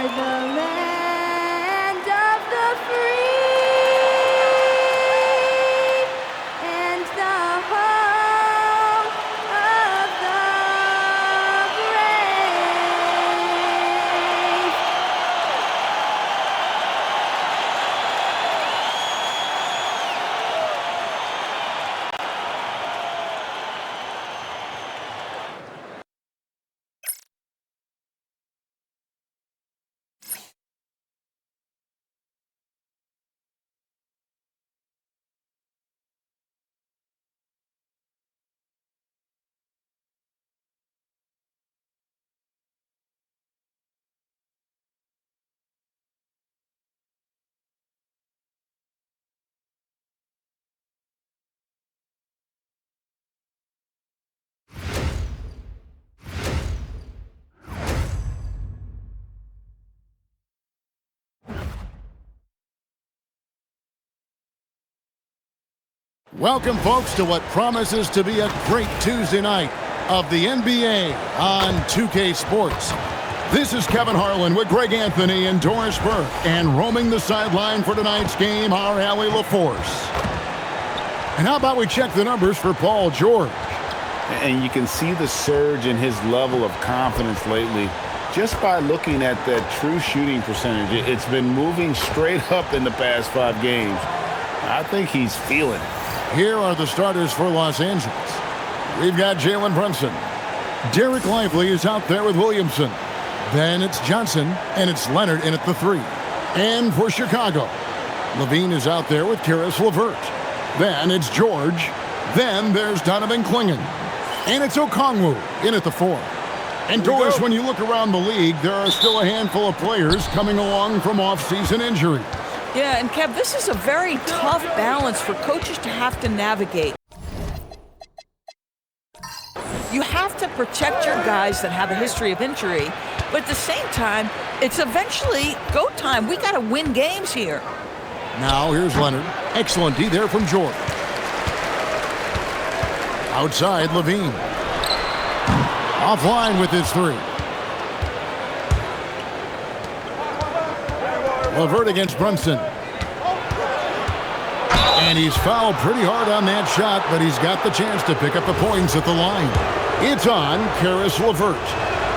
the land of the free and the home of the brave. Welcome, folks, to what promises to be a great Tuesday night of the NBA on 2K Sports. This is Kevin Harlan with Greg Anthony and Doris Burke, and roaming the sideline for tonight's game, our Allie LaForce. And how about we check the numbers for Paul George? And you can see the surge in his level of confidence lately just by looking at that true shooting percentage. It's been moving straight up in the past 5 games. I think he's feeling it. Here are the starters for Los Angeles. We've got Jalen Brunson. Derek Lively is out there with Williamson. Then it's Johnson, and it's Leonard in at the 3. And for Chicago, Levine is out there with Karis LeVert. Then it's George. Then there's Donovan Clingan. And it's Okongwu in at the 4. And Doris, when you look around the league, there are still a handful of players coming along from off-season injury. Yeah, and Kev, this is a very tough balance for coaches to have to navigate. You have to protect your guys that have a history of injury, but at the same time, it's eventually go time. We got to win games here. Now here's Leonard. Excellent D there from George. Outside, Levine. Offline with his 3. LeVert against Brunson. And he's fouled pretty hard on that shot, but he's got the chance to pick up the points at the line. It's on Karis LeVert.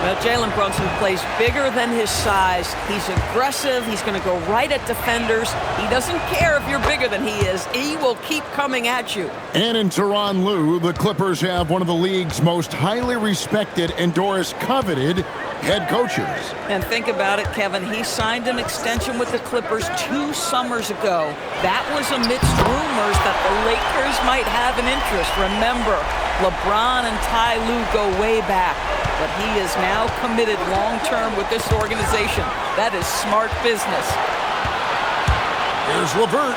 Well, Jalen Brunson plays bigger than his size. He's aggressive. He's going to go right at defenders. He doesn't care if you're bigger than he is. He will keep coming at you. And in Tyronn Lue, the Clippers have one of the league's most highly respected and Doris coveted head coaches. And think about it, Kevin. He signed an extension with the Clippers 2 summers ago. That was amidst rumors that the Lakers might have an interest. Remember, LeBron and Ty Lue go way back. But he is now committed long-term with this organization. That is smart business. Here's LeVert.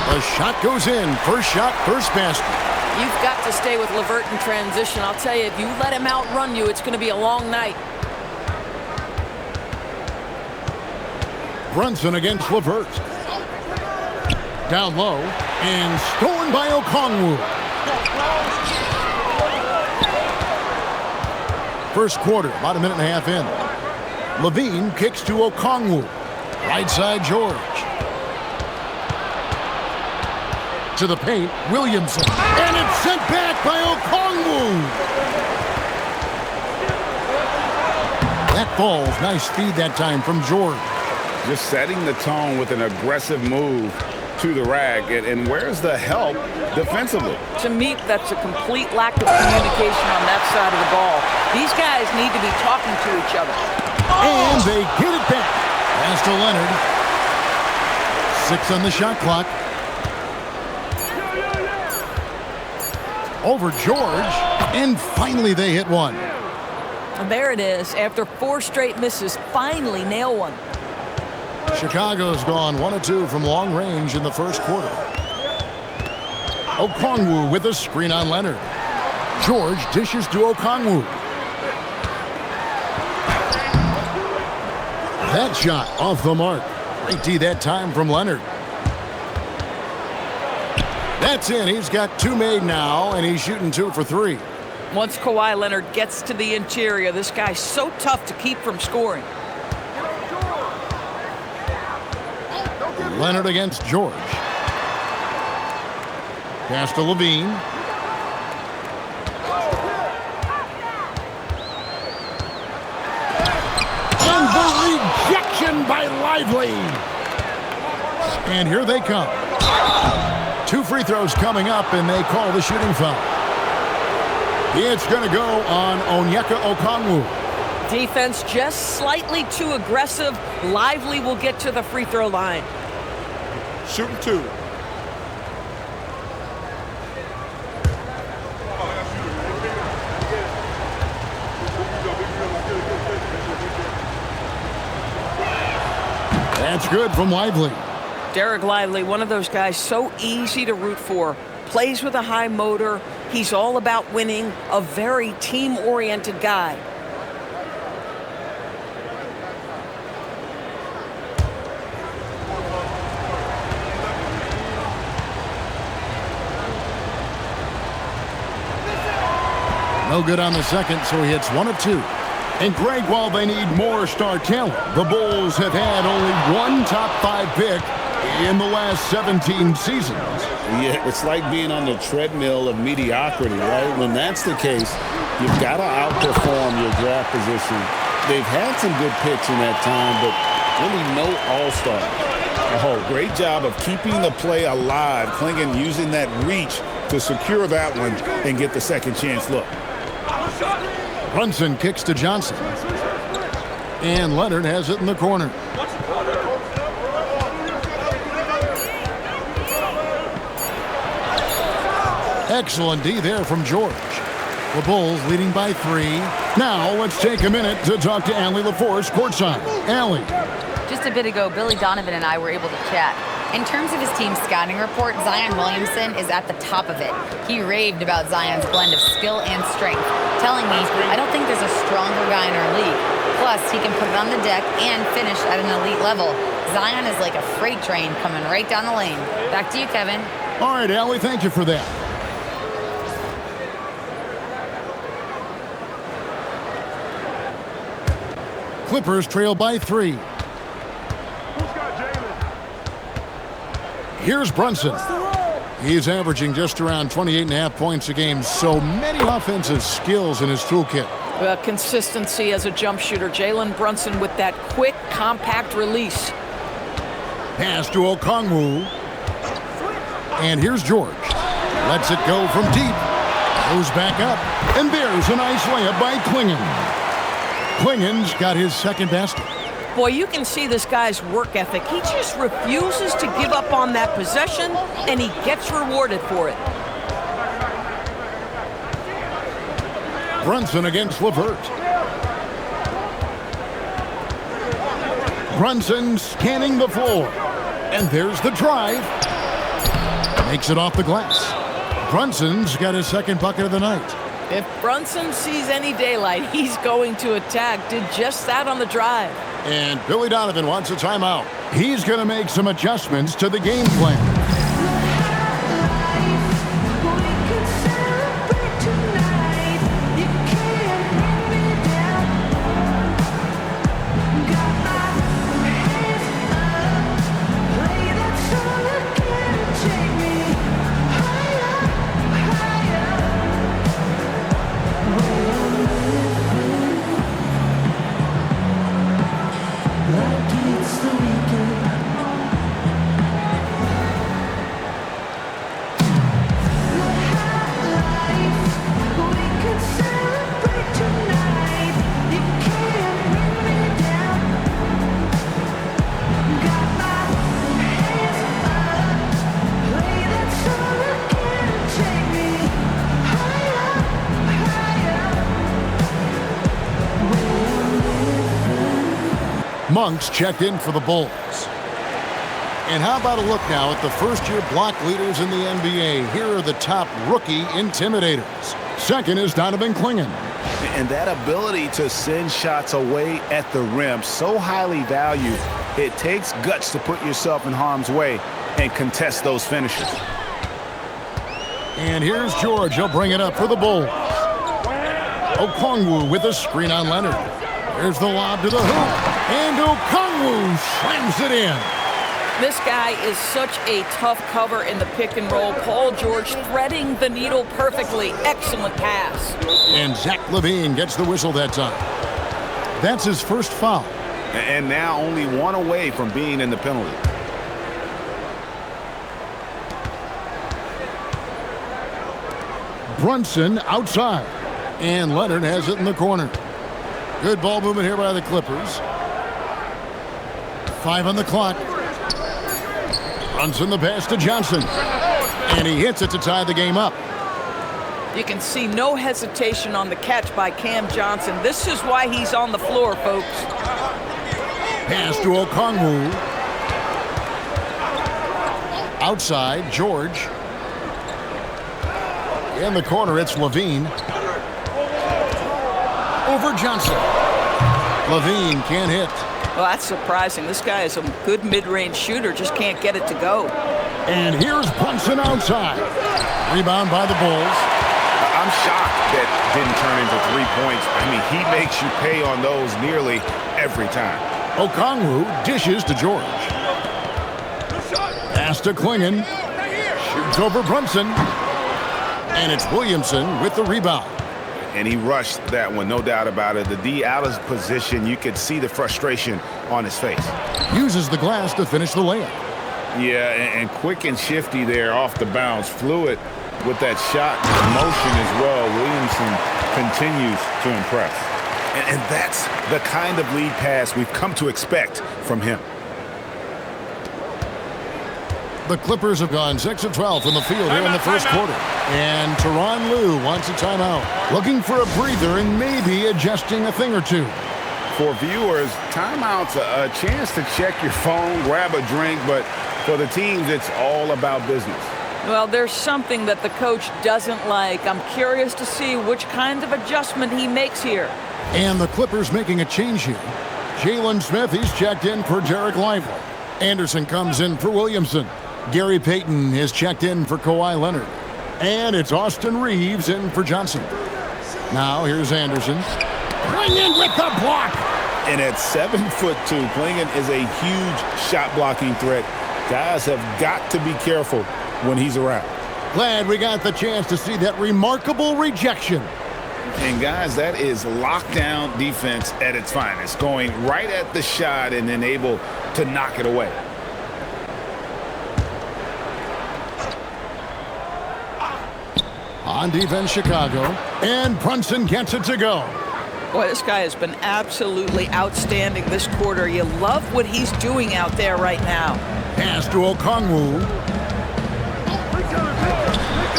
The shot goes in. First shot, first basket. You've got to stay with LeVert in transition. I'll tell you, if you let him outrun you, it's going to be a long night. Brunson against LeVert. Down low, and stolen by Okongwu. First quarter, about a minute and a half in. Levine kicks to Okongwu. Right side, George. To the paint, Williamson. And it's sent back by Okongwu. That falls. Nice feed that time from George. Just setting the tone with an aggressive move to the rack. And where's the help defensively? To me, that's a complete lack of communication on that side of the ball. These guys need to be talking to each other. And they get it back. Pass to Leonard. 6 on the shot clock. Over George. And finally they hit one. And there it is. After 4 straight misses, finally nail one. Chicago's gone 1 of 2 from long range in the first quarter. Okongwu with a screen on Leonard. George dishes to Okongwu. That shot off the mark. Great D that time from Leonard. That's in. He's got 2 made now, and he's shooting 2 for 3. Once Kawhi Leonard gets to the interior, this guy's so tough to keep from scoring. Leonard against George. Pass to Levine. And the rejection by Lively. And here they come. 2 free throws coming up, and they call the shooting foul. It's going to go on Onyeka Okongwu. Defense just slightly too aggressive. Lively will get to the free throw line. Shooting 2. That's good from Lively. Derek Lively, one of those guys so easy to root for. Plays with a high motor. He's all about winning. A very team-oriented guy. No good on the second, so he hits 1 of 2. And Greg, while they need more star talent, the Bulls have had only 1 top 5 pick in the last 17 seasons. Yeah, it's like being on the treadmill of mediocrity, right? When that's the case, you've got to outperform your draft position. They've had some good picks in that time, but really no all-star. Oh, great job of keeping the play alive. Klingon using that reach to secure that one and get the second chance look. Brunson kicks to Johnson. And Leonard has it in the corner. Excellent D there from George. The Bulls leading by 3. Now let's take a minute to talk to Allie LaForce courtside. Allie. Just a bit ago, Billy Donovan and I were able to chat. In terms of his team's scouting report, Zion Williamson is at the top of it. He raved about Zion's blend of skill and strength, telling me, I don't think there's a stronger guy in our league. Plus, he can put it on the deck and finish at an elite level. Zion is like a freight train coming right down the lane. Back to you, Kevin. All right, Allie, thank you for that. Clippers trail by 3. Here's Brunson. He's averaging just around 28.5 points a game, so many offensive skills in his toolkit. Consistency as a jump shooter. Jalen Brunson with that quick, compact release. Pass to Okongwu. And here's George. Lets it go from deep. Goes back up. And there's a nice layup by Klingon. Klingon's got his second basket. Boy, you can see this guy's work ethic. He just refuses to give up on that possession, and he gets rewarded for it. Brunson against LeVert. Brunson scanning the floor. And there's the drive. Makes it off the glass. Brunson's got his second bucket of the night. If Brunson sees any daylight, he's going to attack. Did just that on the drive. And Billy Donovan wants a timeout. He's going to make some adjustments to the game plan. Monks checked in for the Bulls. And how about a look now at the first-year block leaders in the NBA? Here are the top rookie intimidators. Second is Donovan Klingon. And that ability to send shots away at the rim, so highly valued, it takes guts to put yourself in harm's way and contest those finishes. And here's George. He'll bring it up for the Bulls. Okongwu with a screen on Leonard. There's the lob to the hoop. And Okongwu slams it in. This guy is such a tough cover in the pick and roll. Paul George threading the needle perfectly. Excellent pass. And Zach LaVine gets the whistle that time. That's his first foul. And now only one away from being in the penalty. Brunson outside. And Leonard has it in the corner. Good ball movement here by the Clippers. 5 on the clock. Brunson the pass to Johnson. And he hits it to tie the game up. You can see no hesitation on the catch by Cam Johnson. This is why he's on the floor, folks. Pass to Okongwu. Outside, George. In the corner, it's LaVine. Over Johnson. LaVine can't hit. Well, that's surprising. This guy is a good mid-range shooter, just can't get it to go. And here's Brunson outside. Rebound by the Bulls. I'm shocked that didn't turn into 3 points. I mean, he makes you pay on those nearly every time. Okongwu dishes to George. Pass to Klingon. Shoots over Brunson. And it's Williamson with the rebound. And he rushed that one, no doubt about it. The D out of position, you could see the frustration on his face. Uses the glass to finish the layup. Yeah, and quick and shifty there off the bounce. Fluid with that shot motion as well. Williamson continues to impress. And that's the kind of lead pass we've come to expect from him. The Clippers have gone 6 of 12 from the field here in the first quarter. And Tyronn Lue wants a timeout. Looking for a breather and maybe adjusting a thing or two. For viewers, timeout's a chance to check your phone, grab a drink, but for the teams, it's all about business. Well, there's something that the coach doesn't like. I'm curious to see which kind of adjustment he makes here. And the Clippers making a change here. Jalen Smith, he's checked in for Derek Lively. Anderson comes in for Williamson. Gary Payton is checked in for Kawhi Leonard. And it's Austin Reeves in for Johnson. Now here's Anderson. Klingon with the block. And at 7'2", Klingon is a huge shot blocking threat. Guys have got to be careful when he's around. Glad we got the chance to see that remarkable rejection. And guys, that is lockdown defense at its finest. Going right at the shot and then able to knock it away. On defense, Chicago. And Brunson gets it to go. Boy, this guy has been absolutely outstanding this quarter. You love what he's doing out there right now. Pass to Okongwu.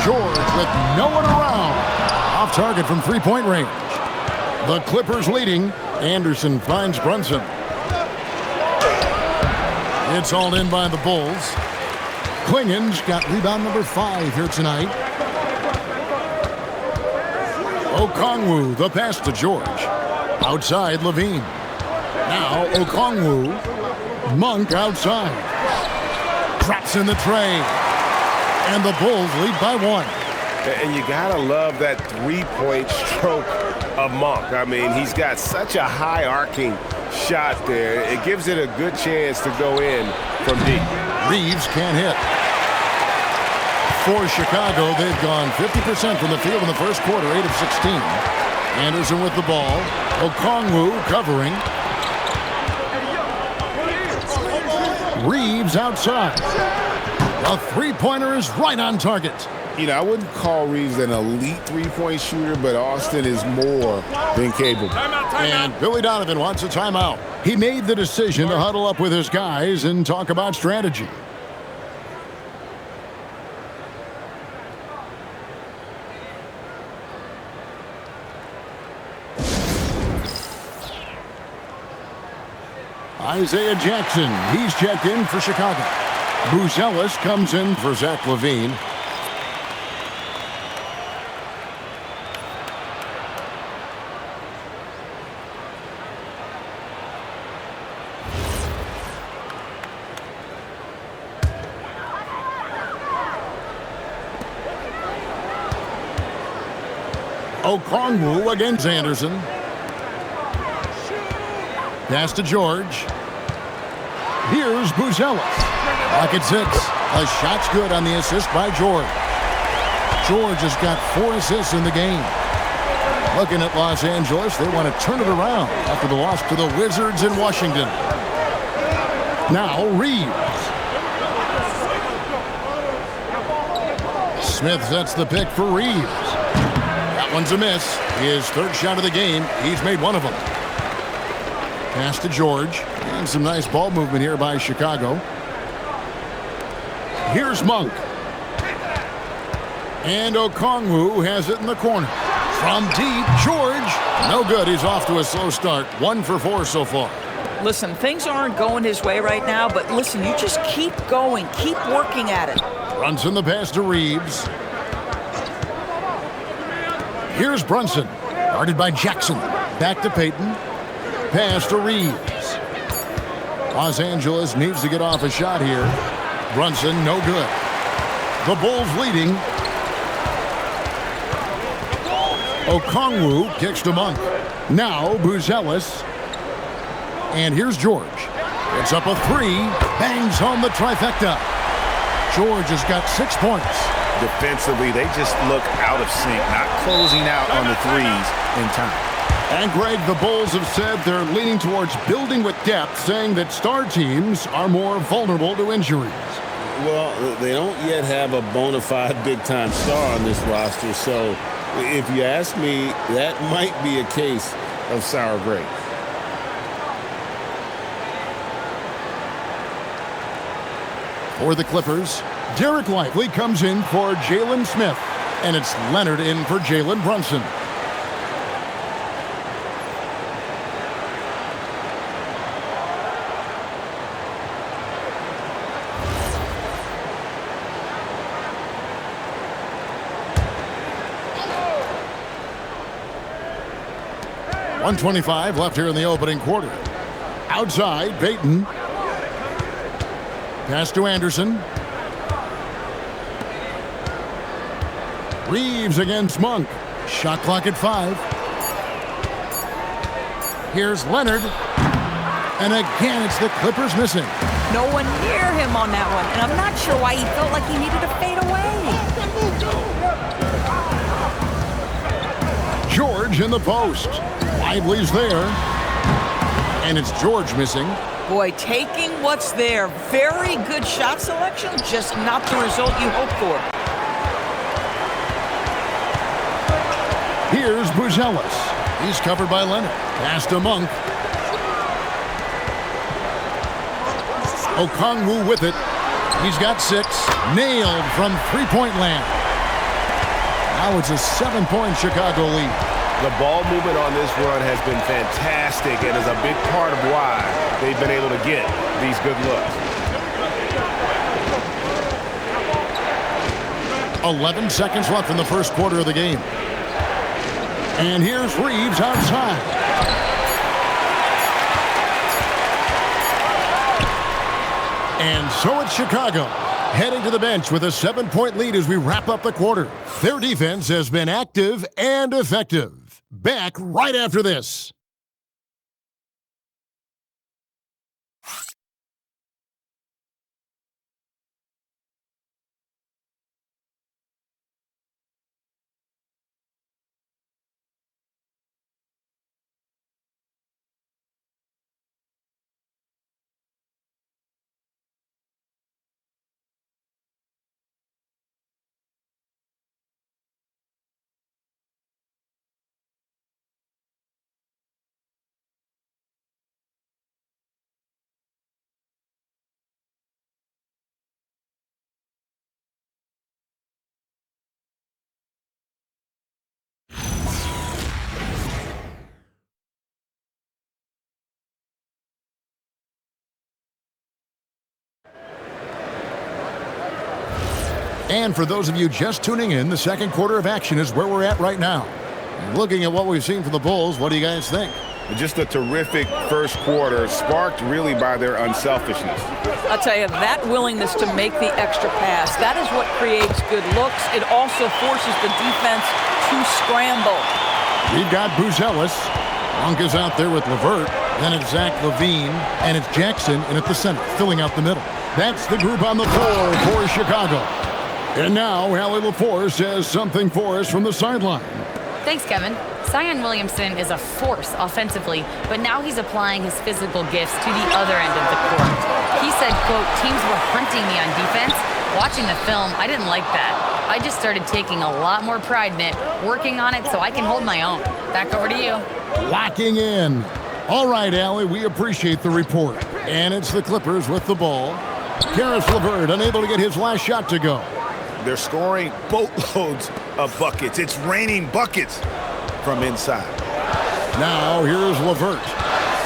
George with no one around. Off target from three-point range. The Clippers leading. Anderson finds Brunson. It's hauled in by the Bulls. Klingon's got rebound number 5 here tonight. Okongwu, the pass to George. Outside, LaVine. Now, Okongwu. Monk outside. Drops in the tray. And the Bulls lead by 1. And you gotta love that three-point stroke of Monk. I mean, he's got such a high arcing shot there. It gives it a good chance to go in from deep. Reeves can't hit. For Chicago, they've gone 50% from the field in the first quarter, 8 of 16. Anderson with the ball. Okongwu covering. Reeves outside. A three-pointer is right on target. You know, I wouldn't call Reeves an elite three-point shooter, but Austin is more than capable. And Billy Donovan wants a timeout. He made the decision to huddle up with his guys and talk about strategy. Isaiah Jackson, he's checked in for Chicago. Buzelis comes in for Zach LaVine. Okongwu against Anderson. Pass to George. Here's Buzelis. Clock at 6. A shot's good on the assist by George. George has got 4 assists in the game. Looking at Los Angeles, they want to turn it around after the loss to the Wizards in Washington. Now Reeves. Smith sets the pick for Reeves. That one's a miss. His third shot of the game. He's made one of them. Pass to George. And some nice ball movement here by Chicago. Here's Monk. And Okongwu has it in the corner. From deep, George. No good. He's off to a slow start. 1 for 4 so far. Listen, things aren't going his way right now, but listen, you just keep going. Keep working at it. Brunson the pass to Reeves. Here's Brunson. Guarded by Jackson. Back to Payton. Pass to Reeves. Los Angeles needs to get off a shot here. Brunson, no good. The Bulls leading. Okongwu kicks to Monk. Now Buzelis. And here's George. It's up a 3. Bangs home the trifecta. George has got 6 points. Defensively, they just look out of sync, not closing out on the threes in time. And Greg, the Bulls have said they're leaning towards building with depth, saying that star teams are more vulnerable to injuries. Well, they don't yet have a bona fide big-time star on this roster, so if you ask me, that might be a case of sour grapes. For the Clippers, Derek Lively comes in for Jalen Smith, and it's Leonard in for Jalen Brunson. .125 left here in the opening quarter. Outside, Payton. Pass to Anderson. Reeves against Monk. Shot clock at 5. Here's Leonard. And again, it's the Clippers missing. No one near him on that one, and I'm not sure why he felt like he needed to fade away. George in the post. Lively's there. And it's George missing. Boy, taking what's there. Very good shot selection, just not the result you hoped for. Here's Buzelis. He's covered by Leonard. Pass to Monk. Okongwu with it. He's got 6. Nailed from three-point land. Now it's a 7-point Chicago lead. The ball movement on this run has been fantastic and is a big part of why they've been able to get these good looks. 11 seconds left in the first quarter of the game. And here's Reeves outside. And so it's Chicago, heading to the bench with a 7-point lead as we wrap up the quarter. Their defense has been active and effective. Back right after this. And for those of you just tuning in, the second quarter of action is where we're at right now. Looking at what we've seen from the Bulls, what do you guys think? Just a terrific first quarter, sparked really by their unselfishness. I'll tell you, that willingness to make the extra pass, that is what creates good looks. It also forces the defense to scramble. We've got Buzelis. Monk is out there with LeVert. Then it's Zach Levine, and it's Jackson in at the center, filling out the middle. That's the group on the floor for Chicago. And now, Allie LaForce has something for us from the sideline. Thanks, Kevin. Zion Williamson is a force offensively, but now he's applying his physical gifts to the other end of the court. He said, quote, teams were hunting me on defense. Watching the film, I didn't like that. I just started taking a lot more pride in it, working on it so I can hold my own. Back over to you. Locking in. All right, Allie, we appreciate the report. And it's the Clippers with the ball. Karis LeVert unable to get his last shot to go. They're scoring boatloads of buckets. It's raining buckets from inside. Now here's LeVert.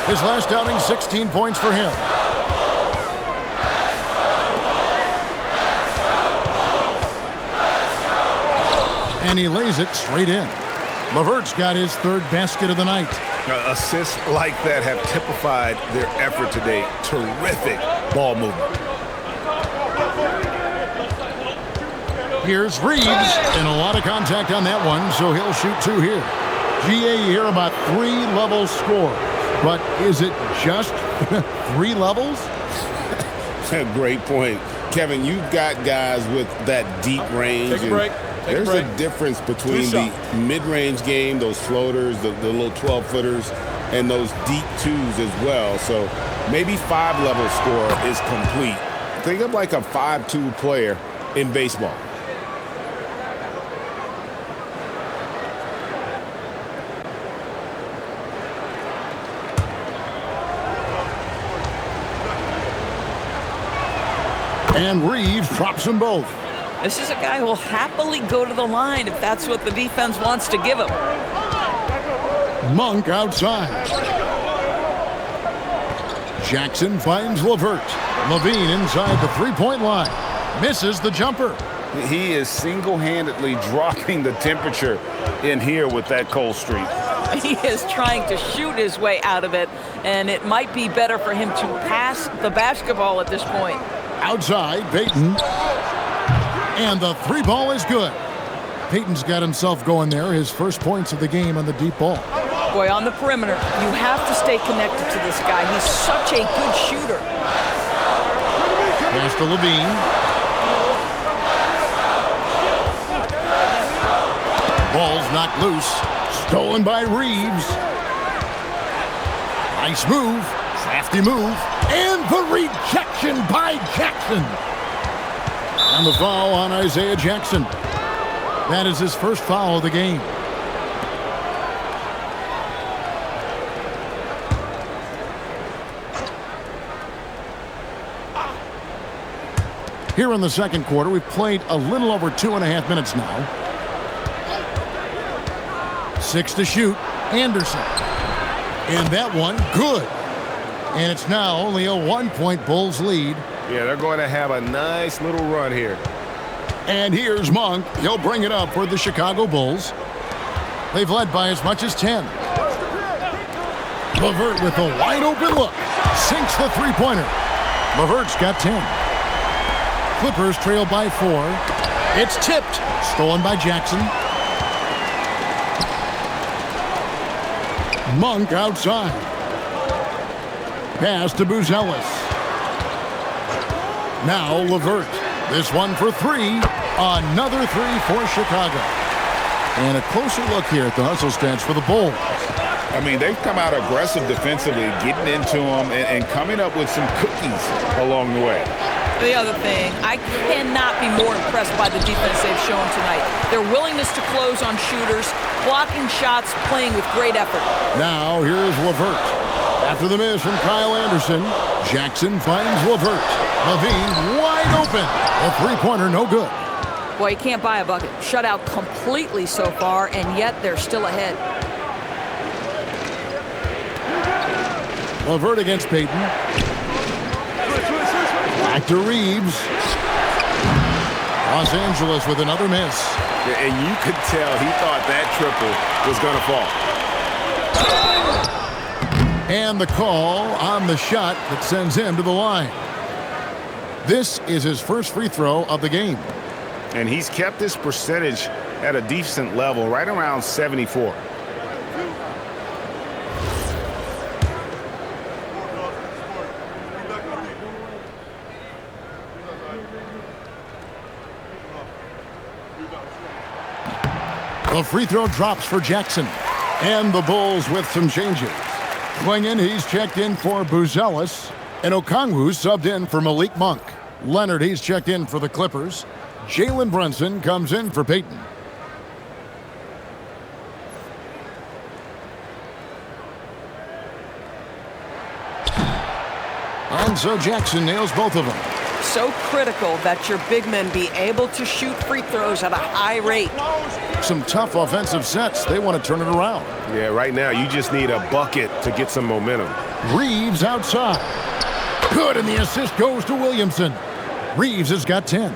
His last outing, 16 points for him. And he lays it straight in. LeVert's got his third basket of the night. Assists like that have typified their effort today. Terrific ball movement. Here's Reeves, and a lot of contact on that one, so he'll shoot two here. GA, you hear about 3 level score, but is it just 3 levels? Great point. Kevin, you've got guys with that deep range. Take a break. There's a difference between the mid-range game, those floaters, the little 12-footers, and those deep twos as well. So maybe 5-level score is complete. Think of like a 5-2 player in baseball. And Reeves drops them both. This is a guy who will happily go to the line if that's what the defense wants to give him. Monk outside. Jackson finds LeVert. Levine inside the three-point line. Misses the jumper. He is single-handedly dropping the temperature in here with that cold streak. He is trying to shoot his way out of it, and it might be better for him to pass the basketball at this point. Outside, Payton. And the three ball is good. Payton's got himself going there. His first points of the game on the deep ball. Boy, on the perimeter, you have to stay connected to this guy. He's such a good shooter. Pass to Levine. Ball's knocked loose. Stolen by Reeves. Nice move. Crafty move. And the rejection by Jackson. And the foul on Isaiah Jackson. That is his first foul of the game. Here in the second quarter, we've played a little over 2.5 minutes now. 6 to shoot. Anderson. And that one, good. And it's now only a 1-point Bulls lead. Yeah, they're going to have a nice little run here. And here's Monk. He'll bring it up for the Chicago Bulls. They've led by as much as 10. LeVert with a wide open look. Sinks the three-pointer. LeVert's got 10. Clippers trail by 4. It's tipped. Stolen by Jackson. Monk outside. Pass to Buzelis. Now LeVert. This one for 3. Another 3 for Chicago. And a closer look here at the hustle stats for the Bulls. I mean, they've come out aggressive defensively, getting into them and coming up with some cookies along the way. The other thing, I cannot be more impressed by the defense they've shown tonight. Their willingness to close on shooters, blocking shots, playing with great effort. Now here's LeVert. After the miss from Kyle Anderson, Jackson finds LeVert. Levine wide open. A three-pointer, no good. Boy, you can't buy a bucket. Shut out completely so far, and yet they're still ahead. LeVert against Payton. Back to Reeves. Los Angeles with another miss. And you could tell he thought that triple was going to fall. And the call on the shot that sends him to the line. This is his first free throw of the game. And he's kept this percentage at a decent level, right around 74. The free throw drops for Jackson. And the Bulls with some changes. Klingon, he's checked in for Buzelis. And Okongwu subbed in for Malik Monk. Leonard, he's checked in for the Clippers. Jalen Brunson comes in for Peyton. And so Jackson nails both of them. So critical that your big men be able to shoot free throws at a high rate. Some tough offensive sets. They want to turn it around. Yeah, right now you just need a bucket to get some momentum. Reeves outside. Good, and the assist goes to Williamson. Reeves has got 10.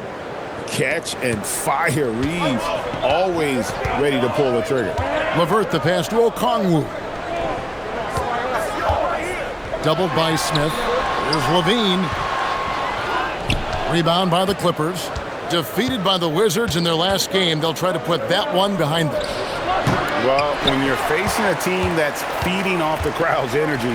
Catch and fire. Reeves always ready to pull the trigger. LeVert the pass to Okongwu. Doubled by Smith. Here's Levine. Rebound by the Clippers. Defeated by the Wizards in their last game, they'll try to put that one behind them. Well, when you're facing a team that's feeding off the crowd's energy,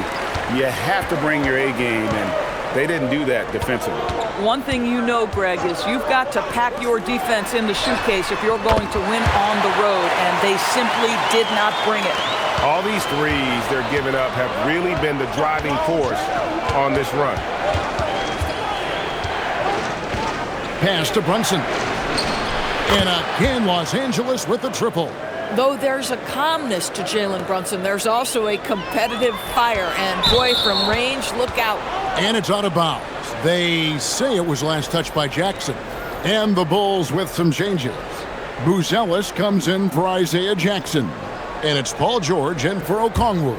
you have to bring your A game, and they didn't do that defensively. One thing you know, Greg, is you've got to pack your defense in the suitcase if you're going to win on the road, and they simply did not bring it. All these threes they're giving up have really been the driving force on this run. Pass to Brunson. And again, Los Angeles with the triple. Though there's a calmness to Jalen Brunson, there's also a competitive fire. And boy, from range, look out. And it's out of bounds. They say it was last touched by Jackson. And the Bulls with some changes. Buzelis comes in for Isaiah Jackson. And it's Paul George in for Okongwu.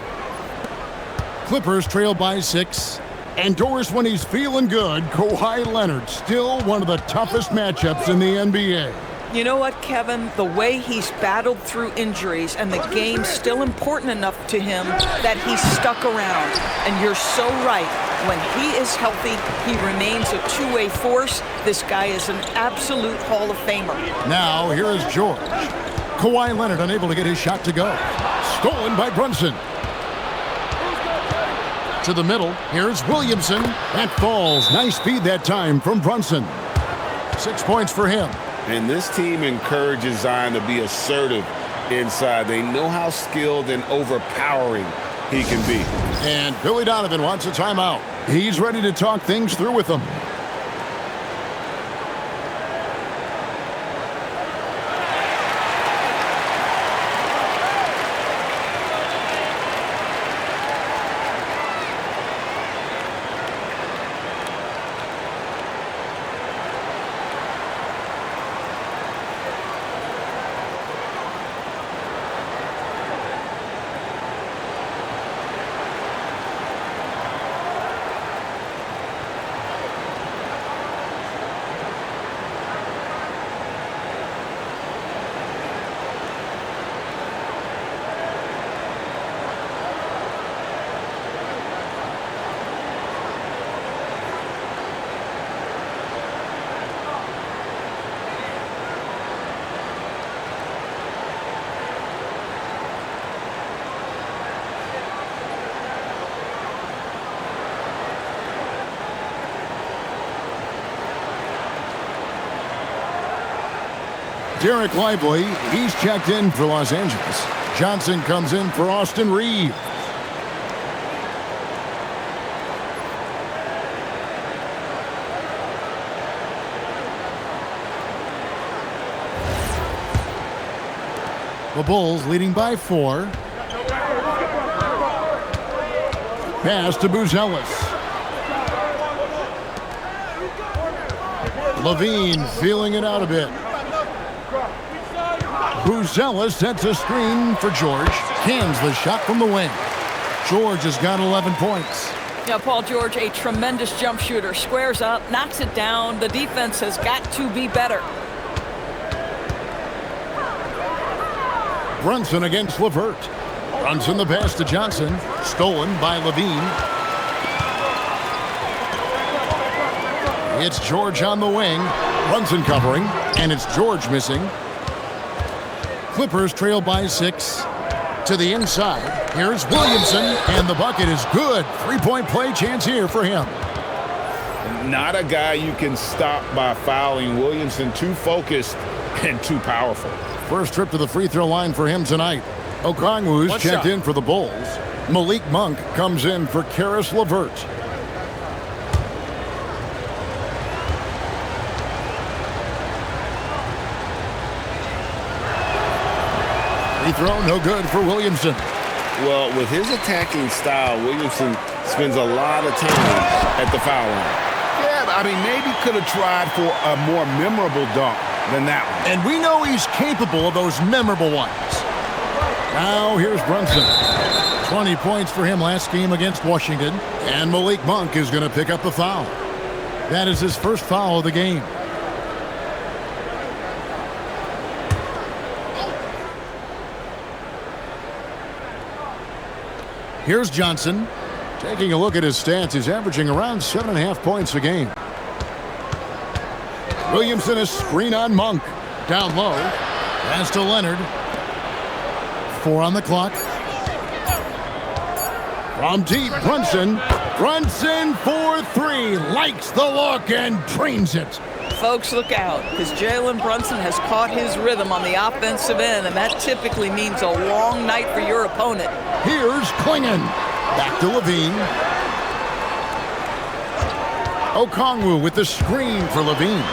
Clippers trail by 6. And Doris, when he's feeling good, Kawhi Leonard, still one of the toughest matchups in the NBA. You know what, Kevin? The way he's battled through injuries and the game's still important enough to him that he's stuck around. And you're so right. When he is healthy, he remains a two-way force. This guy is an absolute Hall of Famer. Now, here is George. Kawhi Leonard unable to get his shot to go. Stolen by Brunson. To the middle, here's Williamson. That falls. Nice feed that time from Brunson. 6 points for him. And this team encourages Zion to be assertive inside. They know how skilled and overpowering he can be. And Billy Donovan wants a timeout. He's ready to talk things through with them. Derek Lively, he's checked in for Los Angeles. Johnson comes in for Austin Reeves. The Bulls leading by 4. Pass to Buzelis. Levine feeling it out a bit. Buzelis sets a screen for George. Cans the shot from the wing. George has got 11 points. Yeah, Paul George, a tremendous jump shooter. Squares up, knocks it down. The defense has got to be better. Brunson against LeVert. Brunson the pass to Johnson. Stolen by Levine. It's George on the wing. Brunson covering. And it's George missing. Clippers trail by 6. To the inside. Here's Williamson. And the bucket is good. 3-point play chance here for him. Not a guy you can stop by fouling. Williamson too focused and too powerful. First trip to the free throw line for him tonight. Okongwu's One checked shot. in for the Bulls. Malik Monk comes in for Karis LeVert. Free throw, no good for Williamson. Well, with his attacking style, Williamson spends a lot of time at the foul line. Yeah, I mean, maybe could have tried for a more memorable dunk than that one. And we know he's capable of those memorable ones. Now here's Brunson. 20 points for him last game against Washington. And Malik Monk is going to pick up the foul. That is his first foul of the game. Here's Johnson. Taking a look at his stats, he's averaging around 7.5 points a game. Williamson, a screen on Monk. Down low. Pass to Leonard. 4 on the clock. From deep, Brunson. Brunson for 3. Likes the look and drains it. Folks, look out, because Jalen Brunson has caught his rhythm on the offensive end, and that typically means a long night for your opponent. Here's Klingon. Back to Levine. Okongwu with the screen for Levine.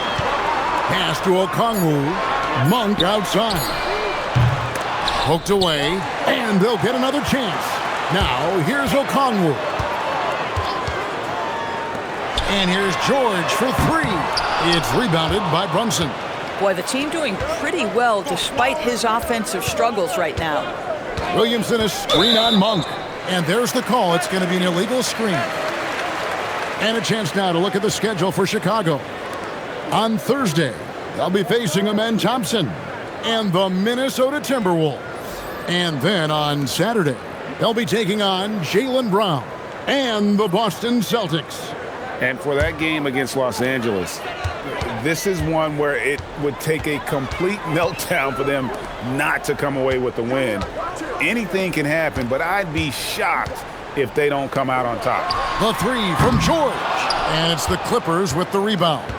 Pass to Okongwu. Monk outside. Poked away, and they'll get another chance. Now, here's Okongwu. And here's George for 3. It's rebounded by Brunson. Boy, the team doing pretty well despite his offensive struggles right now. Williamson, a screen on Monk. And there's the call. It's going to be an illegal screen. And a chance now to look at the schedule for Chicago. On Thursday, they'll be facing Amen Thompson and the Minnesota Timberwolves. And then on Saturday, they'll be taking on Jaylen Brown and the Boston Celtics. And for that game against Los Angeles, This is one where it would take a complete meltdown for them not to come away with the win. Anything can happen, but I'd be shocked if they don't come out on top. The 3 from George. And it's the Clippers with the rebound.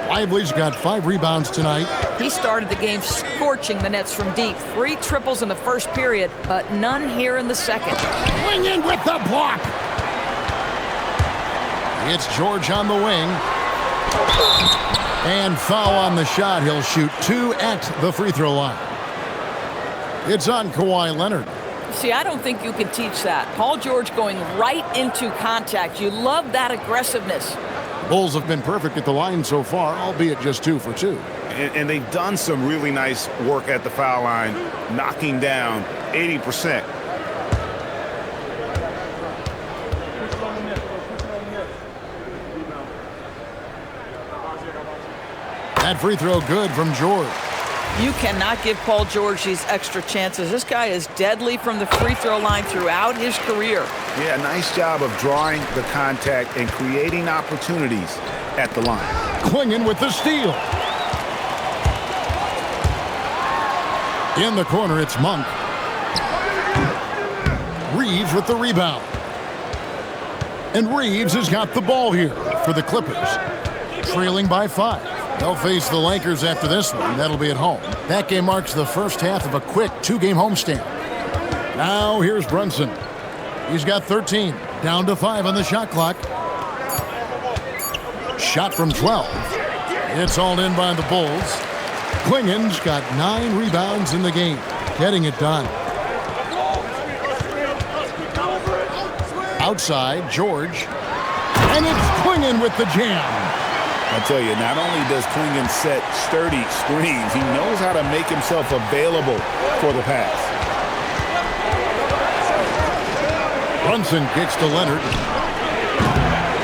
Lively's got 5 rebounds tonight. He started the game scorching the Nets from deep. 3 triples in the first period, but none here in the second. Swing in with the block. It's George on the wing. And foul on the shot. He'll shoot 2 at the free throw line. It's on Kawhi Leonard. See, I don't think you can teach that. Paul George going right into contact. You love that aggressiveness. Bulls have been perfect at the line so far, albeit just 2 for 2. And they've done some really nice work at the foul line, knocking down 80%. That free throw good from George. You cannot give Paul George these extra chances. This guy is deadly from the free throw line throughout his career. Yeah, nice job of drawing the contact and creating opportunities at the line. Klingon with the steal. In the corner, it's Monk. Reeves with the rebound. And Reeves has got the ball here for the Clippers. Trailing by 5. They'll face the Lakers after this one. That'll be at home. That game marks the first half of a quick 2-game homestand. Now here's Brunson. He's got 13. Down to 5 on the shot clock. Shot from 12. It's hauled in by the Bulls. Klingon's got 9 rebounds in the game. Getting it done. Outside, George. And it's Klingon with the jam. I tell you, not only does Klingon set sturdy screens, he knows how to make himself available for the pass. Brunson kicks to Leonard.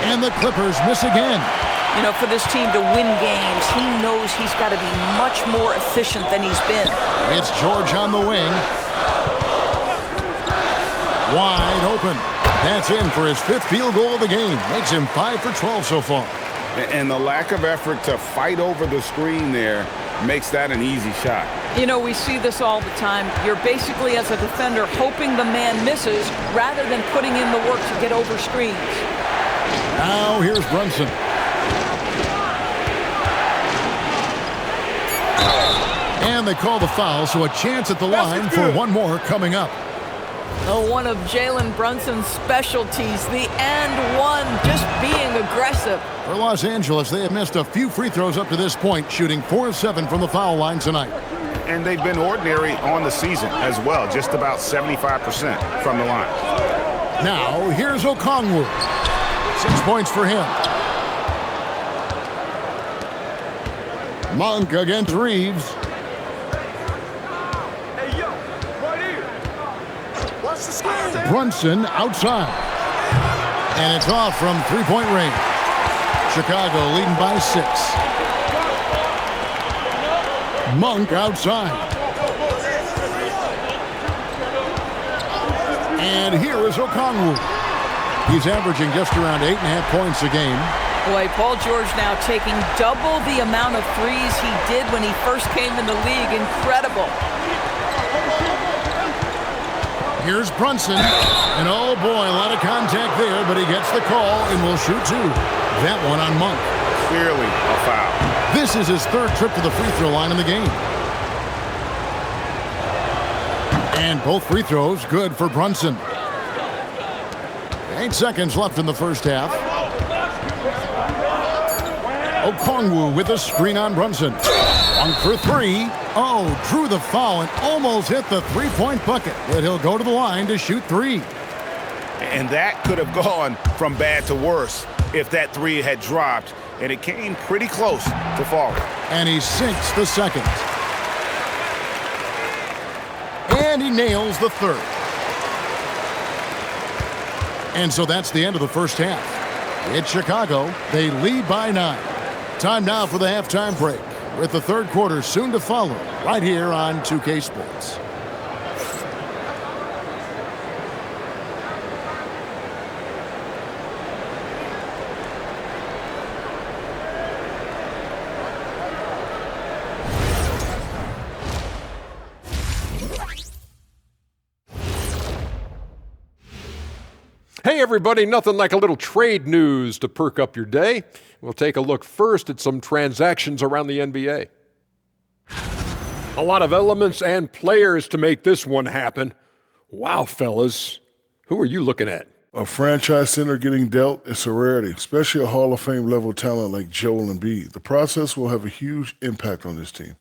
And the Clippers miss again. You know, for this team to win games, he knows he's got to be much more efficient than he's been. It's George on the wing. Wide open. That's in for his 5th field goal of the game. Makes him 5 for 12 so far. And the lack of effort to fight over the screen there makes that an easy shot. You know, we see this all the time. You're basically, as a defender, hoping the man misses rather than putting in the work to get over screens. Now here's Brunson. And they call the foul, so a chance at the line for one more coming up. One of Jalen Brunson's specialties, the and one, just being aggressive. For Los Angeles, they have missed a few free throws up to this point, shooting 4-7 from the foul line tonight. And they've been ordinary on the season as well, just about 75% from the line. Now, here's Okongwu. 6 points for him. Monk against Reeves. Brunson outside. And it's off from three-point range. Chicago leading by 6. Monk outside. And here is Okongwu. He's averaging just around 8.5 points a game. Boy, Paul George now taking double the amount of threes he did when he first came in the league. Incredible. Here's Brunson. And oh boy, a lot of contact there, but he gets the call and will shoot 2. That one on Monk. Clearly a foul. This is his 3rd trip to the free throw line in the game. And both free throws good for Brunson. 8 seconds left in the first half. Okongwu with a screen on Brunson. Monk for 3. Oh, drew the foul and almost hit the three-point bucket. But he'll go to the line to shoot 3. And that could have gone from bad to worse if that 3 had dropped, and it came pretty close to falling. And he sinks the second. And he nails the 3rd. And so that's the end of the first half. It's Chicago. They lead by 9. Time now for the halftime break, with the 3rd quarter soon to follow, right here on 2K Sports. Hey everybody, nothing like a little trade news to perk up your day. We'll take a look first at some transactions around the NBA. A lot of elements and players to make this one happen. Wow, fellas. Who are you looking at? A franchise center getting dealt is a rarity, especially a Hall of Fame level talent like Joel Embiid. The process will have a huge impact on this team.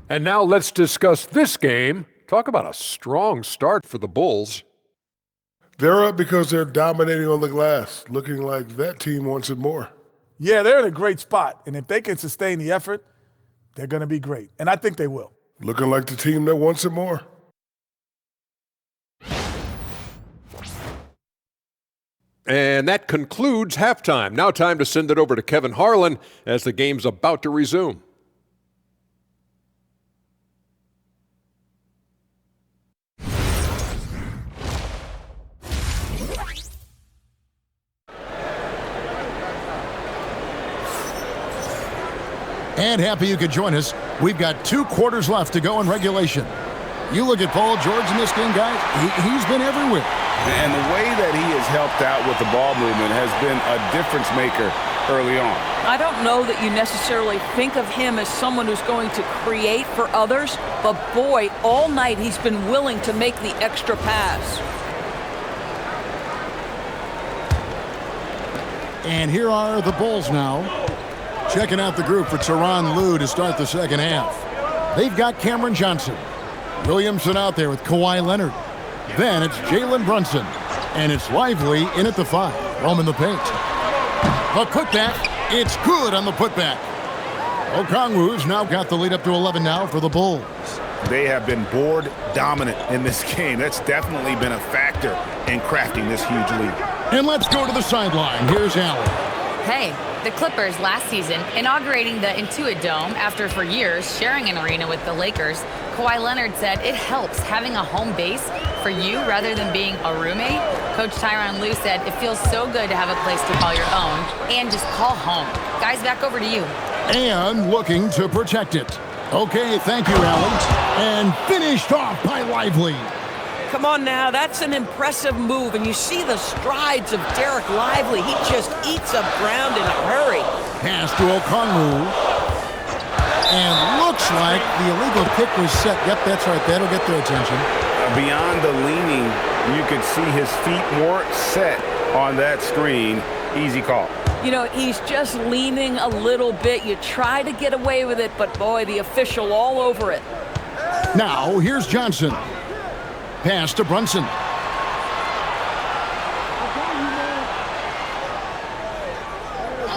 And now let's discuss this game. Talk about a strong start for the Bulls. They're up because they're dominating on the glass, looking like that team wants it more. Yeah, they're in a great spot, and if they can sustain the effort, they're going to be great, and I think they will. Looking like the team that wants it more. And that concludes halftime. Now time to send it over to Kevin Harlan as the game's about to resume. And happy you could join us. We've got 2 quarters left to go in regulation. You look at Paul George in this game, guys. He's been everywhere. And the way that he has helped out with the ball movement has been a difference maker early on. I don't know that you necessarily think of him as someone who's going to create for others, but boy, all night he's been willing to make the extra pass. And here are the Bulls now. Checking out the group for Tyronn Lue to start the second half. They've got Cameron Johnson. Williamson out there with Kawhi Leonard. Then it's Jalen Brunson. And it's Lively in at the 5. Roaming the paint. The putback. It's good on the putback. Okongwu's now got the lead up to 11 now for the Bulls. They have been board dominant in this game. That's definitely been a factor in crafting this huge lead. And let's go to the sideline. Here's Allen. Hey, the Clippers last season, inaugurating the Intuit Dome after for years sharing an arena with the Lakers, Kawhi Leonard said it helps having a home base for you rather than being a roommate. Coach Tyronn Lue said it feels so good to have a place to call your own and just call home. Guys, back over to you. And looking to protect it. Okay, thank you, Allen. And finished off by Lively. Come on now, that's an impressive move, and you see the strides of Derek Lively. He just eats up ground in a hurry. Pass to Okongwu. And looks like the illegal kick was set. Yep, that's right. That'll get their attention. Beyond the leaning, you could see his feet weren't set on that screen. Easy call. You know, he's just leaning a little bit. You try to get away with it, but boy, the official all over it. Now, here's Johnson. Pass to Brunson.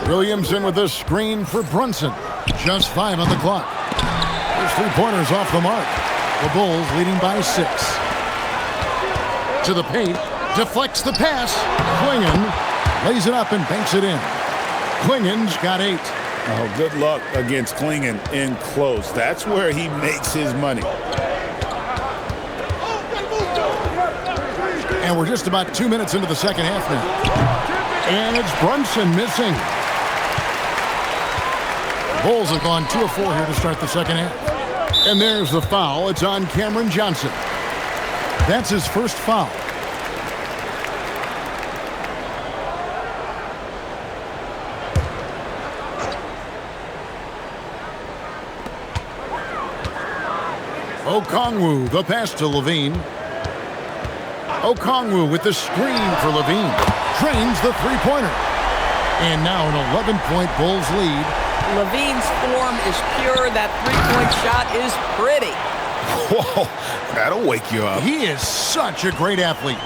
Williamson with the screen for Brunson. Just 5 on the clock. There's 3-pointers off the mark. The Bulls leading by 6. To the paint. Deflects the pass. Klingon lays it up and banks it in. Klingon's got 8. Oh, good luck against Klingon in close. That's where he makes his money. And we're just about 2 minutes into the second half now. And it's Brunson missing. Bulls have gone 2 of 4 here to start the second half. And there's the foul. It's on Cameron Johnson. That's his first foul. Okongwu, the pass to Levine. Okongwu with the screen for Levine. Drains the 3-pointer. And now an 11-point Bulls lead. Levine's form is pure. That 3-point shot is pretty. Whoa, that'll wake you up. He is such a great athlete.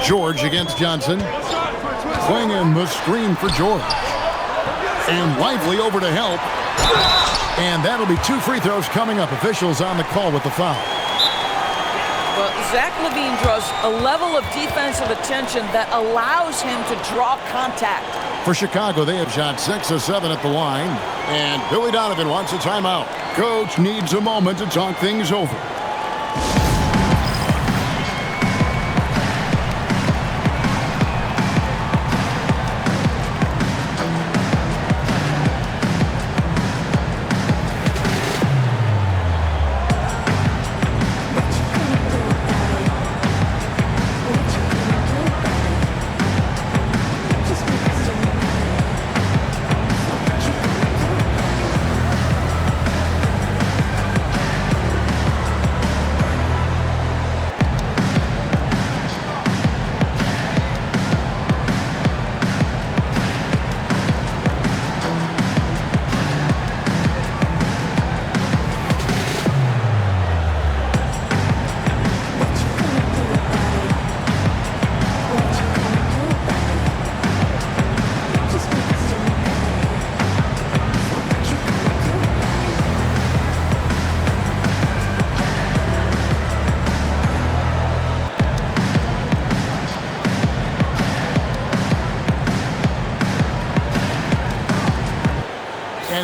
George against Johnson. Klingon the screen for George. And Lively over to help. And that'll be 2 free throws coming up. Officials on the call with the foul. Well, Zach LaVine draws a level of defensive attention that allows him to draw contact. For Chicago, they have shot 6 of 7 at the line. And Billy Donovan wants a timeout. Coach needs a moment to talk things over.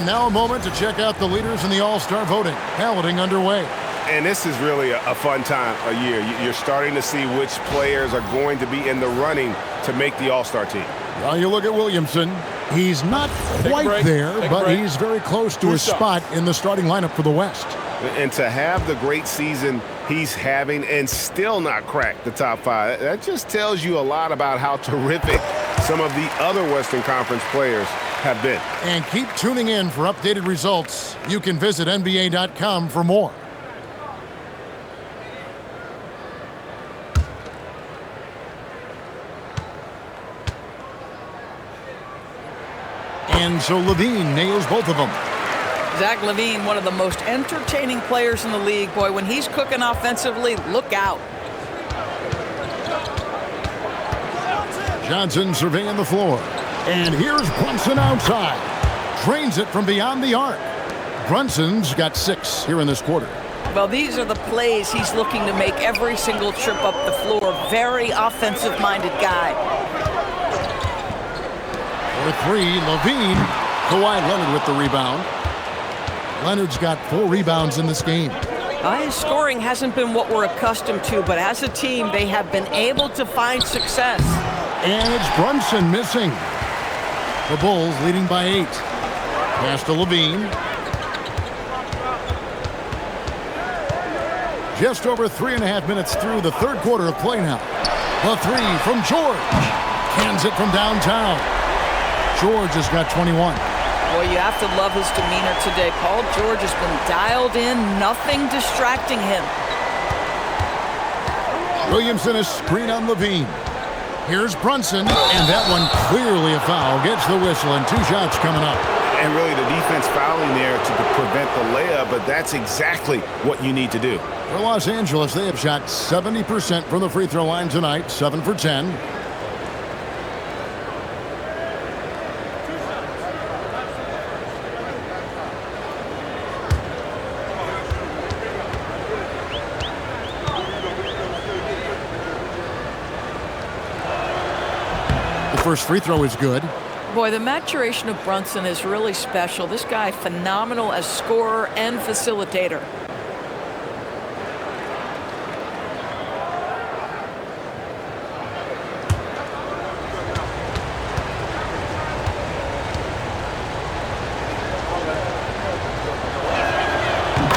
And now a moment to check out the leaders in the All-Star voting. Balloting underway. And this is really a fun time of year. You're starting to see which players are going to be in the running to make the All-Star team. Well, you look at Williamson. He's not quite there, but he's very close to a spot in the starting lineup for the West. And to have the great season he's having and still not crack the top 5, that just tells you a lot about how terrific some of the other Western Conference players have been. And keep tuning in for updated results. You can visit NBA.com for more. And so Levine nails both of them. Zach LaVine, one of the most entertaining players in the league. Boy, when he's cooking offensively, look out. Johnson surveying the floor. And here's Brunson outside. Drains it from beyond the arc. Brunson's got 6 here in this quarter. Well, these are the plays he's looking to make every single trip up the floor. Very offensive-minded guy. For 3, Levine. Kawhi Leonard with the rebound. Leonard's got 4 rebounds in this game. His scoring hasn't been what we're accustomed to, but as a team, they have been able to find success. And it's Brunson missing. The Bulls leading by 8. Pass to Levine. Just over 3.5 minutes through the third quarter of play now. The 3 from George. Cans it from downtown. George has got 21. Boy, you have to love his demeanor today. Paul George has been dialed in, nothing distracting him. Williamson is screen on Levine. Here's Brunson, and that one clearly a foul. Gets the whistle, and 2 shots coming up. And really the defense fouling there to prevent the layup, but that's exactly what you need to do. For Los Angeles, they have shot 70% from the free throw line tonight, 7 for 10. The first free throw is good. Boy, the maturation of Brunson is really special. This guy, phenomenal as scorer and facilitator.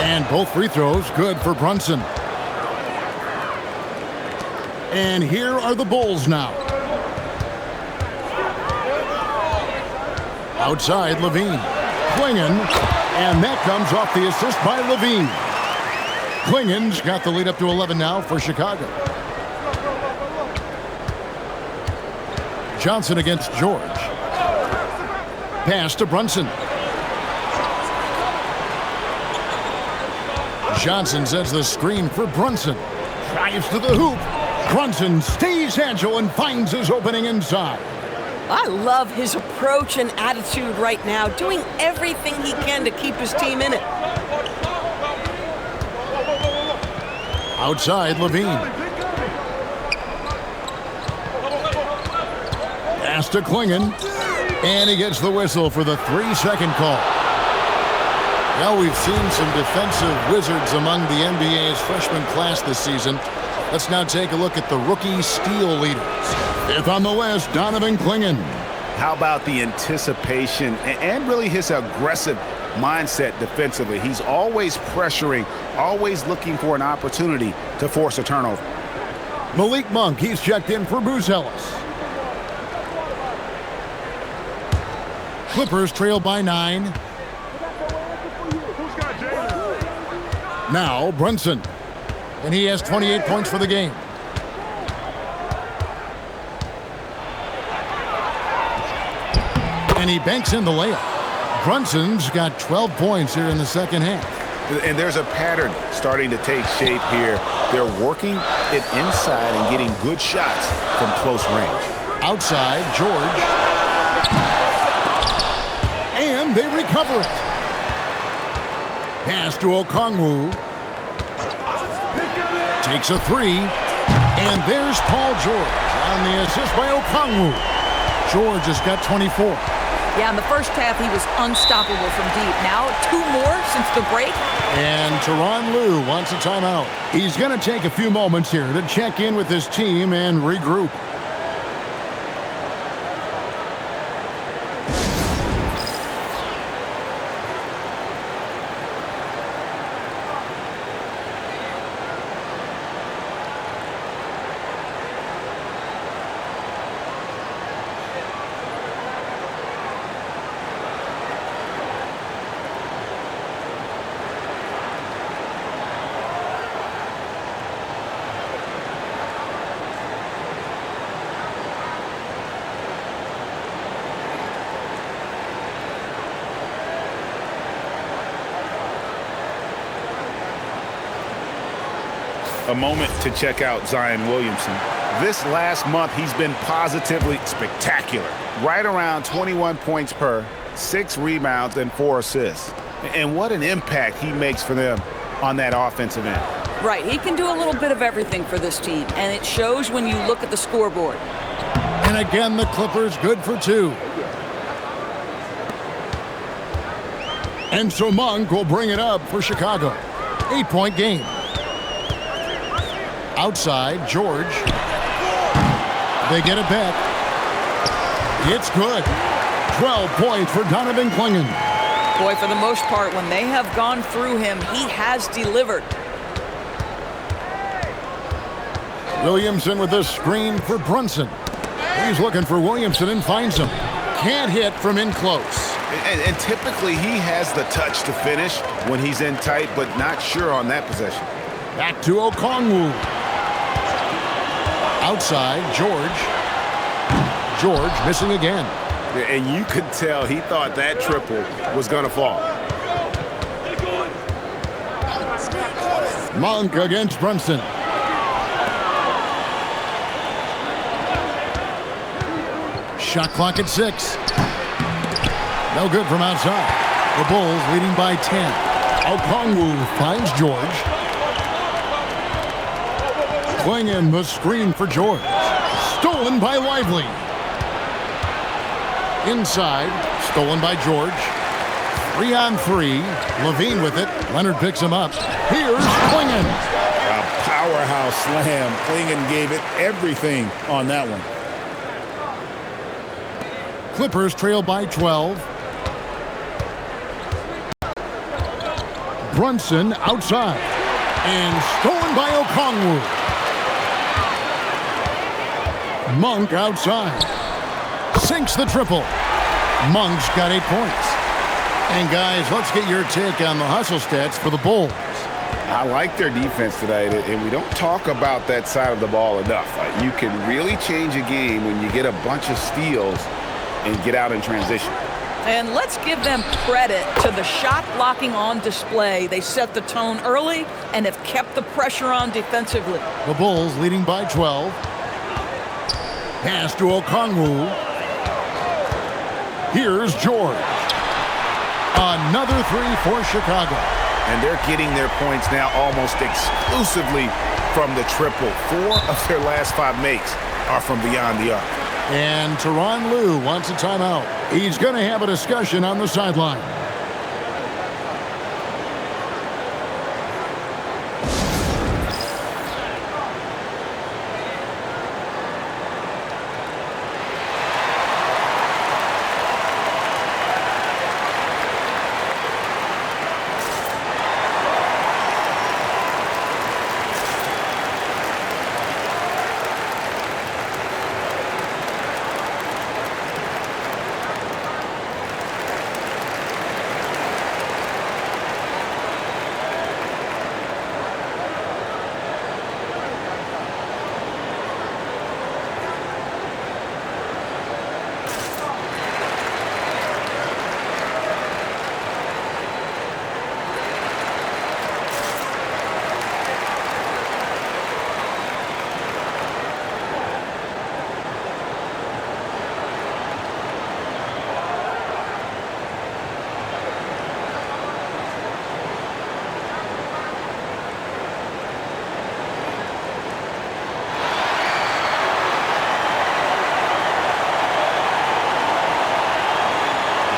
And both free throws good for Brunson. And here are the Bulls now. Outside, Levine. Klingon, and that comes off the assist by Levine. Klingon's got the lead up to 11 now for Chicago. Johnson against George. Pass to Brunson. Johnson sets the screen for Brunson. Drives to the hoop. Brunson stays agile and finds his opening inside. I love his approach and attitude right now, doing everything he can to keep his team in it. Outside, Levine. Pass to Klingon. And he gets the whistle for the 3-second call. Well, we've seen some defensive wizards among the NBA's freshman class this season. Let's now take a look at the rookie steal leaders. Fifth on the list, Donovan Klingon. How about the anticipation and really his aggressive mindset defensively? He's always pressuring, always looking for an opportunity to force a turnover. Malik Monk, he's checked in for Bruce Ellis. Clippers trail by 9. Now Brunson, and he has 28 points for the game. And he banks in the layup. Brunson's got 12 points here in the second half. And there's a pattern starting to take shape here. They're working it inside and getting good shots from close range. Outside, George. And they recover it. Pass to Okongwu. Takes a 3. And there's Paul George on the assist by Okongwu. George has got 24. Yeah, in the first half, he was unstoppable from deep. Now, 2 more since the break. And Tyronn Lue wants a timeout. He's going to take a few moments here to check in with his team and regroup. A moment to check out Zion Williamson. This last month, he's been positively spectacular. Right around 21 points per, 6 rebounds, and 4 assists. And what an impact he makes for them on that offensive end. Right, he can do a little bit of everything for this team, and it shows when you look at the scoreboard. And again, the Clippers good for 2. And so Monk will bring it up for Chicago. 8-point game. Outside, George. They get it back. It's good. 12 points for Donovan Klingon. Boy, for the most part, when they have gone through him, he has delivered. Williamson with the screen for Brunson. He's looking for Williamson and finds him. can't hit from in close. And typically he has the touch to finish when he's in tight, but not sure on that possession. Back to Okongwu. Outside, George. George missing again. And you could tell he thought that triple was going to fall. Monk against Brunson. Shot clock at 6. No good from outside. The Bulls leading by 10. Okongwu finds George. Klingon the screen for George. Stolen by Lively. Inside, stolen by George. 3-on-3. Levine with it. Leonard picks him up. Here's Klingon. A powerhouse slam. Klingon gave it everything on that one. Clippers trail by 12. Brunson outside. And stolen by Okongwu. Monk outside. Sinks the triple. Monk's got 8 points. And guys, let's get your take on the hustle stats for the Bulls. I like their defense tonight, and we don't talk about that side of the ball enough. You can really change a game when you get a bunch of steals and get out in transition. And let's give them credit to the shot blocking on display. They set the tone early and have kept the pressure on defensively. The Bulls leading by 12. Pass to Okongwu. Here's George. Another 3 for Chicago. And they're getting their points now almost exclusively from the triple. 4 of their last 5 makes are from beyond the arc. And Tyronn Lue wants a timeout. He's going to have a discussion on the sideline.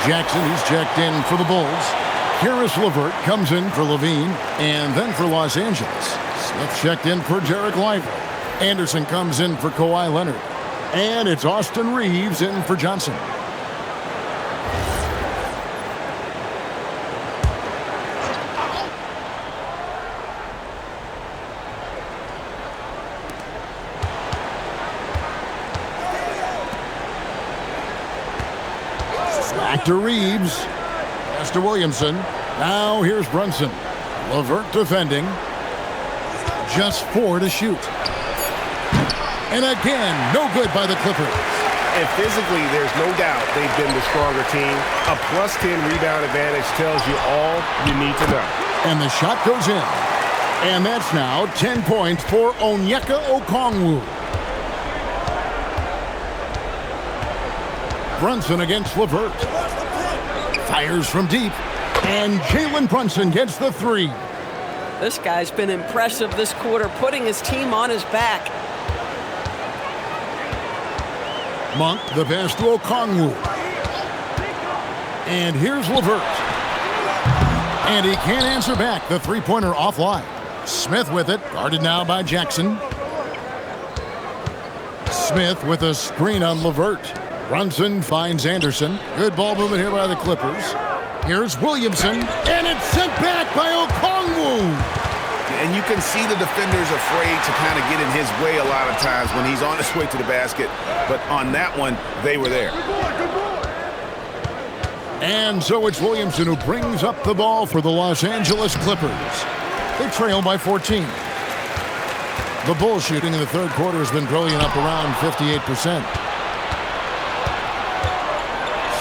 Jackson, he's checked in for the Bulls. Karis LeVert comes in for Levine, and then for Los Angeles. Smith checked in for Derek Lively. Anderson comes in for Kawhi Leonard. And it's Austin Reeves in for Johnson. Back to Reeves. Pass to Williamson. Now here's Brunson. LeVert defending. Just 4 to shoot. And again, no good by the Clippers. And physically, there's no doubt they've been the stronger team. A +10 rebound advantage tells you all you need to know. And the shot goes in. And that's now 10 points for Onyeka Okongwu. Brunson against LeVert. Fires from deep. And Jalen Brunson gets the 3. This guy's been impressive this quarter, putting his team on his back. Monk, the pass to Okongwu. And here's LeVert. And he can't answer back. The three-pointer offline. Smith with it, guarded now by Jackson. Smith with a screen on LeVert. Brunson finds Anderson. Good ball movement here by the Clippers. Here's Williamson, and it's sent back by Okongwu. And you can see the defenders afraid to kind of get in his way a lot of times when he's on his way to the basket. But on that one, they were there. And so it's Williamson who brings up the ball for the Los Angeles Clippers. They trail by 14. The Bulls shooting in the third quarter has been brilliant, up around 58%.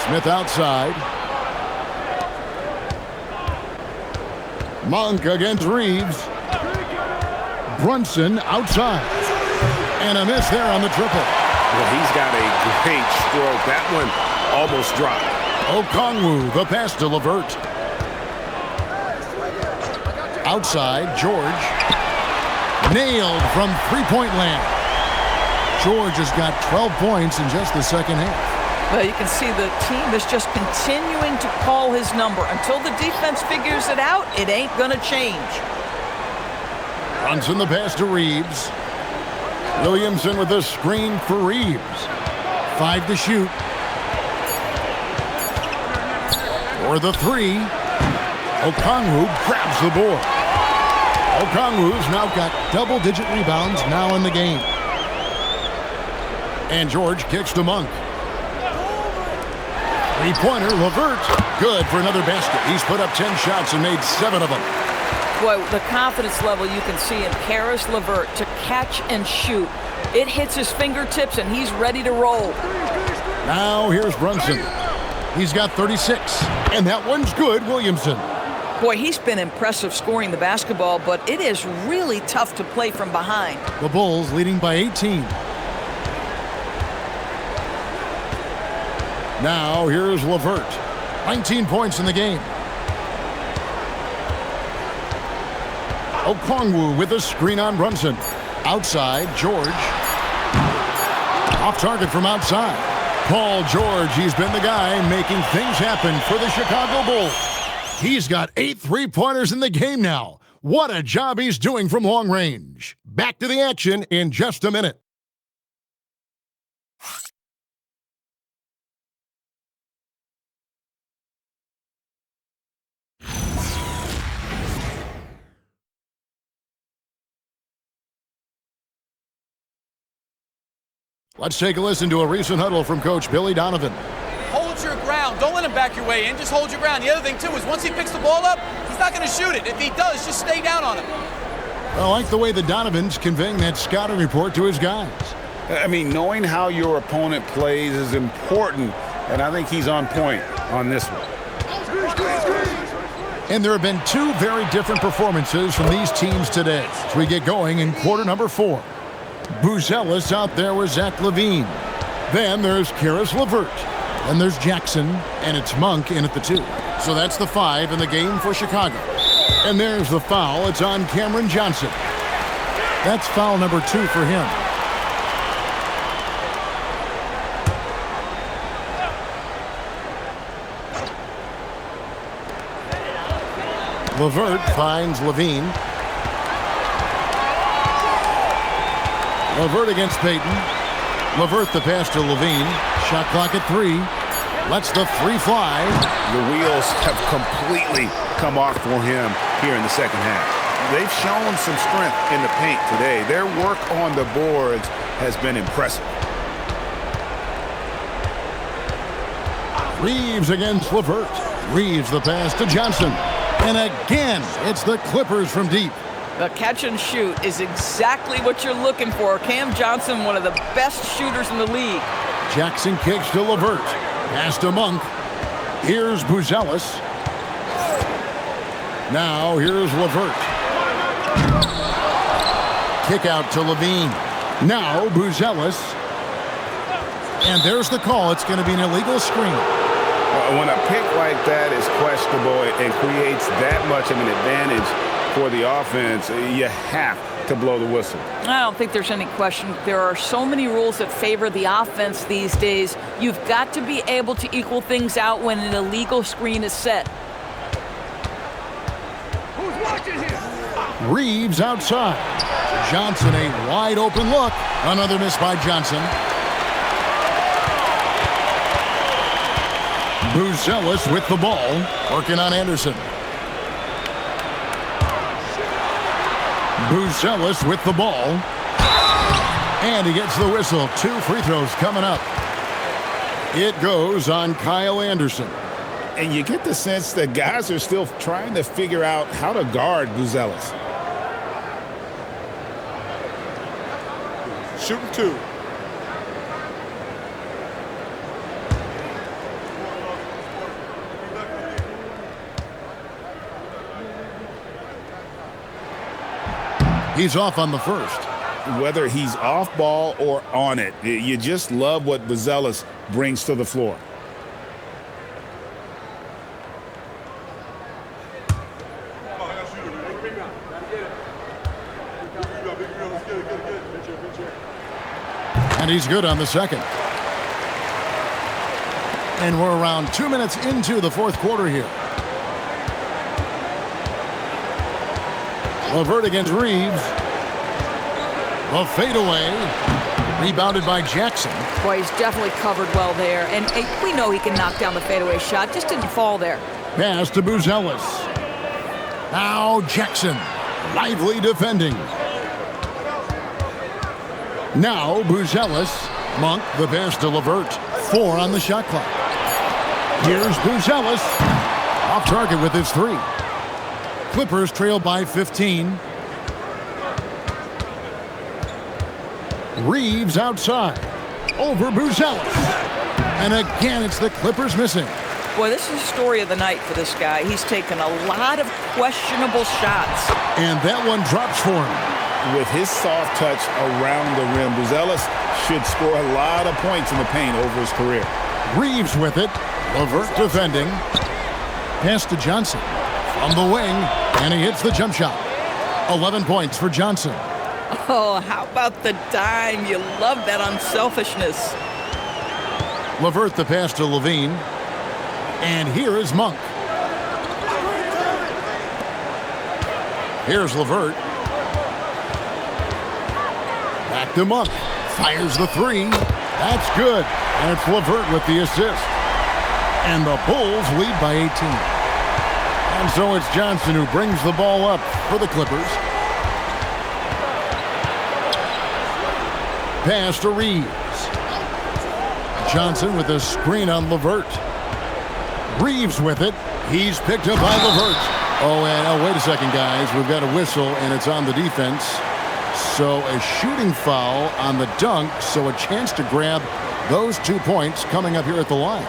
Smith outside. Monk against Reeves. Brunson outside. And a miss there on the triple. Well, he's got a great stroke. That one almost dropped. Okongwu, the pass to LeVert. Outside, George. Nailed from three-point land. George has got 12 points in just the second half. Well, you can see the team is just continuing to call his number. Until the defense figures it out, it ain't going to change. Brunson the pass to Reeves. Williamson with a screen for Reeves. 5 to shoot. For the three. Okongwu grabs the board. Okongwu's now got double-digit rebounds now in the game. And George kicks to Monk. Three-pointer, LeVert. Good for another basket. He's put up 10 shots and made 7 of them. Boy, the confidence level you can see in Karis LeVert to catch and shoot. It hits his fingertips and he's ready to roll. Now here's Brunson. He's got 36. And that one's good, Williamson. Boy, he's been impressive scoring the basketball, but it is really tough to play from behind. The Bulls leading by 18. Now here's LeVert. 19 points in the game. Okongwu with a screen on Brunson. Outside, George. Off target from outside. Paul George, he's been the guy making things happen for the Chicago Bulls. He's got 8 three-pointers in the game now. What a job he's doing from long range. Back to the action in just a minute. Let's take a listen to a recent huddle from Coach Billy Donovan. Hold your ground. Don't let him back your way in. Just hold your ground. The other thing, too, is once he picks the ball up, he's not going to shoot it. If he does, just stay down on him. I like the way the Donovan's conveying that scouting report to his guys. I mean, knowing how your opponent plays is important, and I think he's on point on this one. And there have been 2 very different performances from these teams today as we get going in quarter number 4. Buzelis out there with Zach LaVine. Then there's Karis LeVert. Then there's Jackson, and it's Monk in at the 2. So that's the 5 in the game for Chicago. And there's the foul. It's on Cameron Johnson. That's foul number 2 for him. LeVert finds LaVine. LeVert against Payton. LeVert the pass to LaVine. Shot clock at 3. Lets the 3 fly. The wheels have completely come off for him here in the second half. They've shown some strength in the paint today. Their work on the boards has been impressive. Reeves against LeVert. Reeves the pass to Johnson. And again, it's the Clippers from deep. The catch and shoot is exactly what you're looking for. Cam Johnson, one of the best shooters in the league. Jackson kicks to LeVert. Pass to Monk. Here's Buzelis. Now here's LeVert. Kick out to LaVine. Now Buzelis. And there's the call. It's going to be an illegal screen. When a pick like that is questionable and creates that much of an advantage for the offense, you have to blow the whistle. I don't think there's any question. There are so many rules that favor the offense these days. You've got to be able to equal things out when an illegal screen is set. Who's watching here? Reeves outside. Johnson, a wide open look. Another miss by Johnson. Buzelis with the ball, working on Anderson. Buzelis with the ball. And he gets the whistle. 2 free throws coming up. It goes on Kyle Anderson. And you get the sense that guys are still trying to figure out how to guard Buzelis. Shooting 2. He's off on the first. Whether he's off ball or on it, you just love what Buzelis brings to the floor. And he's good on the second. And we're around 2 minutes into the fourth quarter here. LeVert against Reeves. A fadeaway. Rebounded by Jackson. Boy, he's definitely covered well there. And we know he can knock down the fadeaway shot. Just didn't fall there. Pass to Buzelis. Now Jackson. Lively defending. Now Buzelis. Monk, the pass to LeVert. 4 on the shot clock. Here's Buzelis. Off target with his 3. Clippers trail by 15. Reeves outside. Over Buzelis. And again, it's the Clippers missing. Boy, this is the story of the night for this guy. He's taken a lot of questionable shots. And that one drops for him. With his soft touch around the rim, Buzelis should score a lot of points in the paint over his career. Reeves with it. LeVert defending. Pass to Johnson. From the wing. And he hits the jump shot. 11 points for Johnson. Oh, how about the dime? You love that unselfishness. LeVert the pass to Levine. And here is Monk. Here's LeVert. Back to Monk. Fires the 3. That's good. And it's LeVert with the assist. And the Bulls lead by 18. And so it's Johnson who brings the ball up for the Clippers. Pass to Reeves. Johnson with a screen on LeVert. Reeves with it. He's picked up by LeVert. Oh, and wait a second, guys. We've got a whistle, and it's on the defense. So a shooting foul on the dunk, so a chance to grab those 2 points coming up here at the line.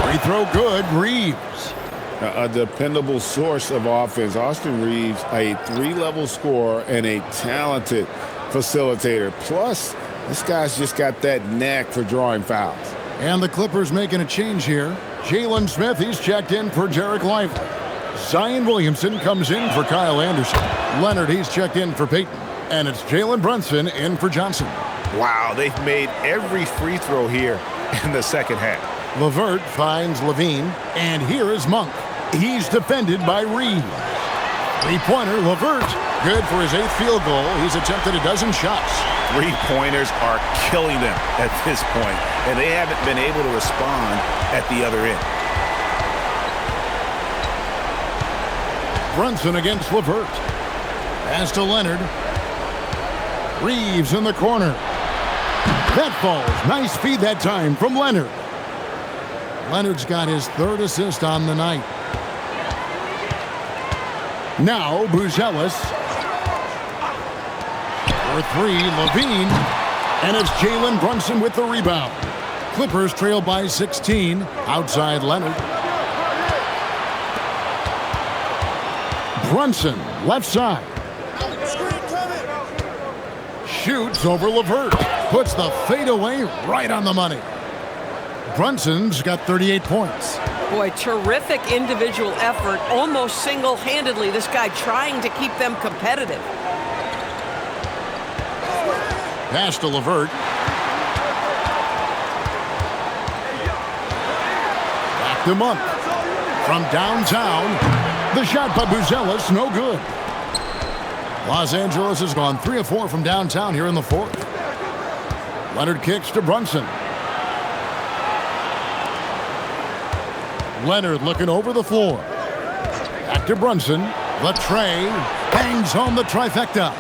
Free throw good, Reeves. A dependable source of offense. Austin Reeves, a 3-level scorer and a talented facilitator. Plus, this guy's just got that knack for drawing fouls. And the Clippers making a change here. Jalen Smith, he's checked in for Derek Lively. Zion Williamson comes in for Kyle Anderson. Leonard, he's checked in for Peyton. And it's Jalen Brunson in for Johnson. Wow, they've made every free throw here in the second half. LeVert finds Levine. And here is Monk. He's defended by Reeves. 3-pointer, LeVert. Good for his 8th field goal. He's attempted a dozen shots. 3-pointers are killing them at this point, and they haven't been able to respond at the other end. Brunson against LeVert. Pass to Leonard. Reeves in the corner. That falls. Nice feed that time from Leonard. Leonard's got his 3rd assist on the night. Now Buzelis. For 3, Levine. And it's Jalen Brunson with the rebound. Clippers trail by 16. Outside Leonard. Brunson, left side. Shoots over LeVert. Puts the fadeaway right on the money. Brunson's got 38 points. Boy, terrific individual effort, almost single-handedly. This guy trying to keep them competitive. Pass to LeVert. Back to Monk. From downtown, the shot by Buzelis, no good. Los Angeles has gone 3 of 4 from downtown here in the 4th. Leonard kicks to Brunson. Leonard looking over the floor. to Brunson. The tray bangs home the trifecta.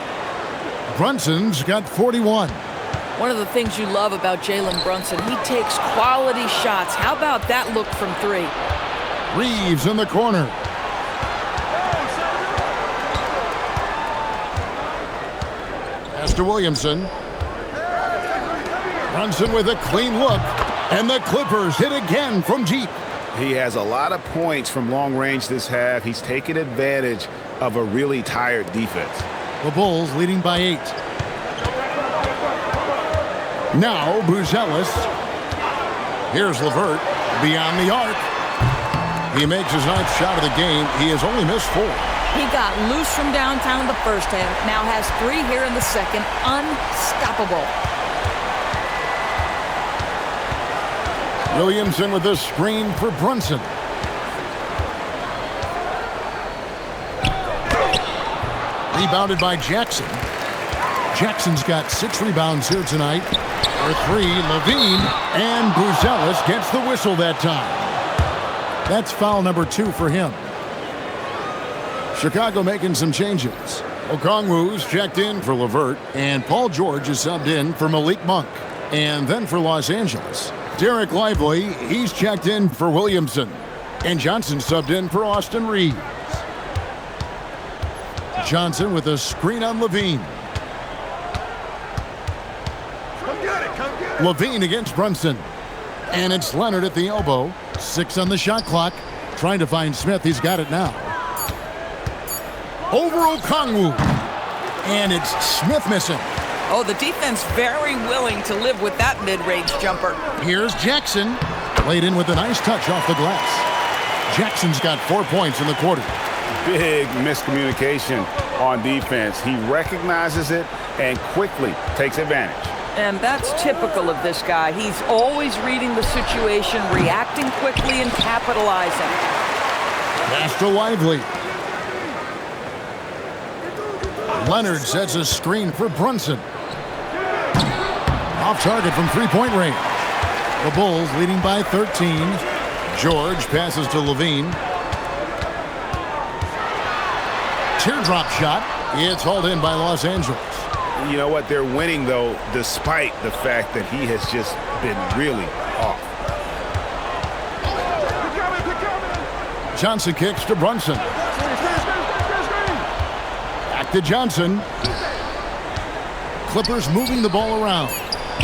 Brunson's got 41. One of the things you love about Jalen Brunson, he takes quality shots. How about that look from three? Reeves in the corner. Pass to Williamson. Brunson with a clean look. And the Clippers hit again from deep. He has a lot of points from long range this half. He's taken advantage of a really tired defense. The Bulls leading by 8. Now Buzelis. Here's LeVert beyond the arc. He makes his 9th shot of the game. He has only missed 4. He got loose from downtown in the first half. Now has 3 here in the second. Unstoppable. Williamson with the screen for Brunson. Rebounded by Jackson. Jackson's got 6 rebounds here tonight. For 3, Levine, and Buzelis gets the whistle that time. That's foul number 2 for him. Chicago making some changes. Okongwu's checked in for LeVert, and Paul George is subbed in for Malik Monk. And then for Los Angeles, Derek Lively, he's checked in for Williamson. And Johnson subbed in for Austin Reeves. Johnson with a screen on Levine. Levine against Brunson. And it's Leonard at the elbow. 6 on the shot clock. Trying to find Smith. He's got it now. Over Okongwu. And it's Smith missing. Oh, the defense very willing to live with that mid-range jumper. Here's Jackson. Laid in with a nice touch off the glass. Jackson's got 4 points in the quarter. Big miscommunication on defense. He recognizes it and quickly takes advantage. And that's typical of this guy. He's always reading the situation, reacting quickly, and capitalizing. Pass to Lively. Leonard sets a screen for Brunson. Off target from 3-point range. The Bulls leading by 13. George passes to Levine. Teardrop shot. It's hauled in by Los Angeles. You know what? They're winning, though, despite the fact that he has just been really off. Johnson kicks to Brunson. Back to Johnson. Clippers moving the ball around.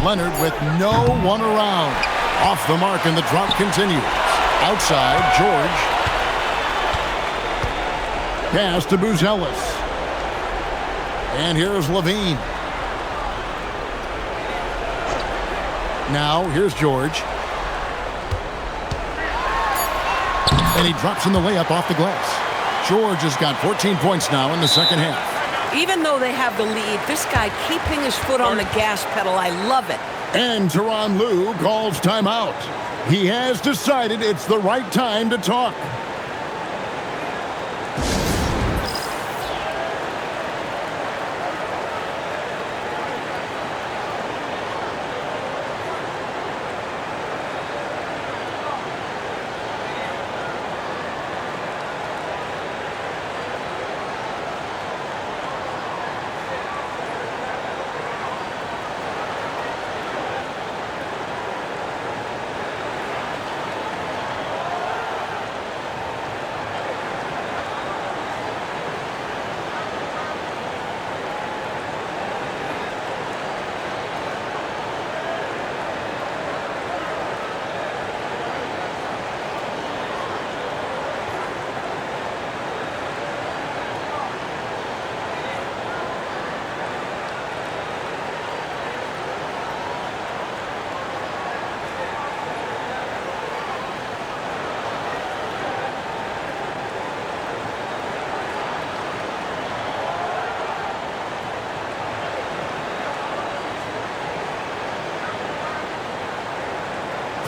Leonard with no one around. Off the mark, and the drop continues. Outside, George. Pass to Buzelis. And here's Levine. Now, here's George. And he drops in the layup off the glass. George has got 14 points now in the second half. Even though they have the lead, this guy keeping his foot on the gas pedal, I love it. And Tyronn Lue calls timeout. He has decided it's the right time to talk.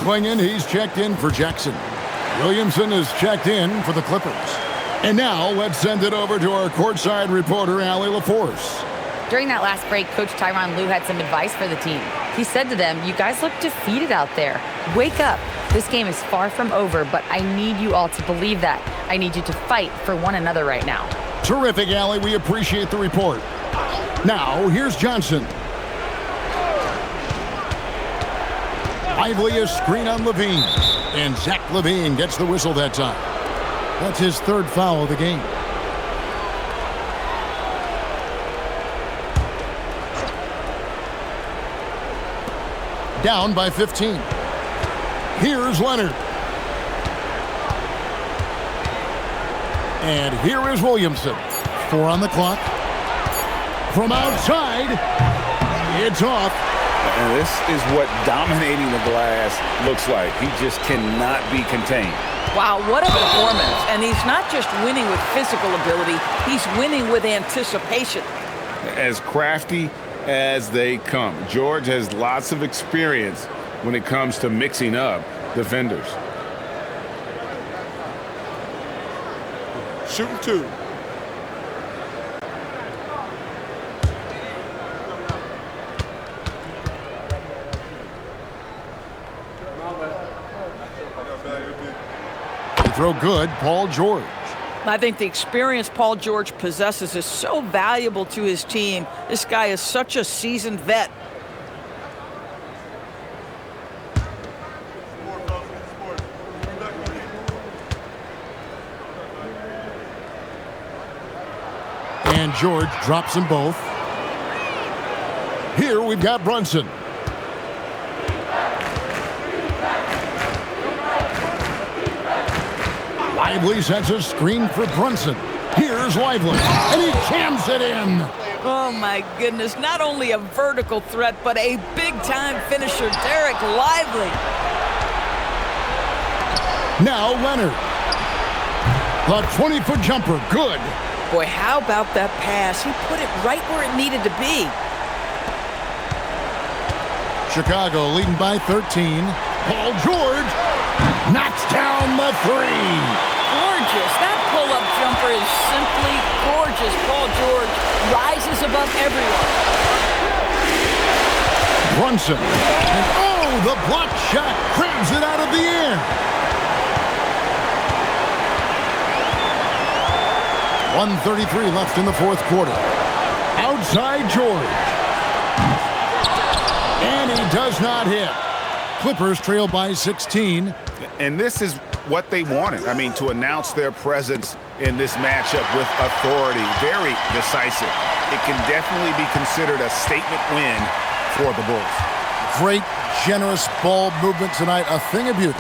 Klingon, he's checked in for Jackson. Williamson is checked in for the Clippers. And now let's send it over to our courtside reporter, Allie LaForce. During that last break, Coach Tyronn Lue had some advice for the team. He said to them, "You guys look defeated out there. Wake up. This game is far from over, but I need you all to believe that. I need you to fight for one another right now. Terrific, Allie. We appreciate the report. Now, here's Johnson. Lively, a screen on Levine. And Zach Levine gets the whistle that time. That's his third foul of the game. Down by 15. Here's Leonard. And here is Williamson. 4 on the clock. From outside, it's off. And this is what dominating the glass looks like. He just cannot be contained. Wow, what a performance. And he's not just winning with physical ability, he's winning with anticipation. As crafty as they come. George has lots of experience when it comes to mixing up defenders. Shooting 2. Throw good, Paul George. I think the experience Paul George possesses is so valuable to his team. This guy is such a seasoned vet. And George drops them both. Here we've got Brunson. Lively sets a screen for Brunson. Here's Lively, and he jams it in. Oh, my goodness. Not only a vertical threat, but a big-time finisher, Derek Lively. Now Leonard. The 20-foot jumper, good. Boy, how about that pass? He put it right where it needed to be. Chicago leading by 13. Paul George knocks down the 3. Gorgeous. That pull-up jumper is simply gorgeous. Paul George rises above everyone. Brunson. And oh, the block shot grabs it out of the air. 1:33 left in the fourth quarter. Outside George. And he does not hit. Clippers trail by 16. And this is what they wanted. I mean, to announce their presence in this matchup with authority. Very decisive. It can definitely be considered a statement win for the Bulls. Great, generous ball movement tonight. A thing of beauty.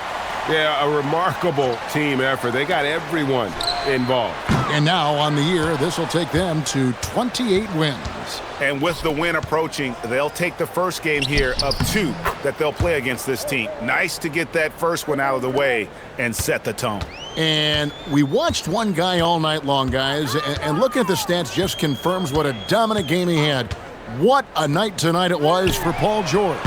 Yeah, a remarkable team effort. They got everyone involved. And now on the year, this will take them to 28 wins. And with the win approaching, they'll take the first game here of 2 that they'll play against this team. Nice to get that first one out of the way and set the tone. And we watched one guy all night long, guys, and looking at the stats just confirms what a dominant game he had. What a night tonight it was for Paul George.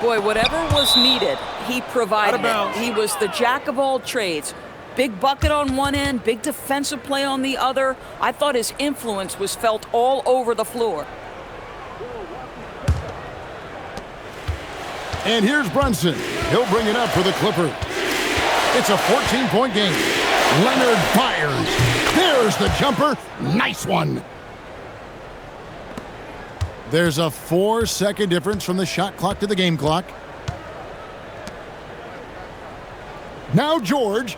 Boy, whatever was needed, he provided it. He was the jack of all trades. Big bucket on one end, big defensive play on the other. I thought his influence was felt all over the floor. And here's Brunson. He'll bring it up for the Clippers. It's a 14-point game. Leonard fires. There's the jumper. Nice one. There's a 4-second difference from the shot clock to the game clock. Now George.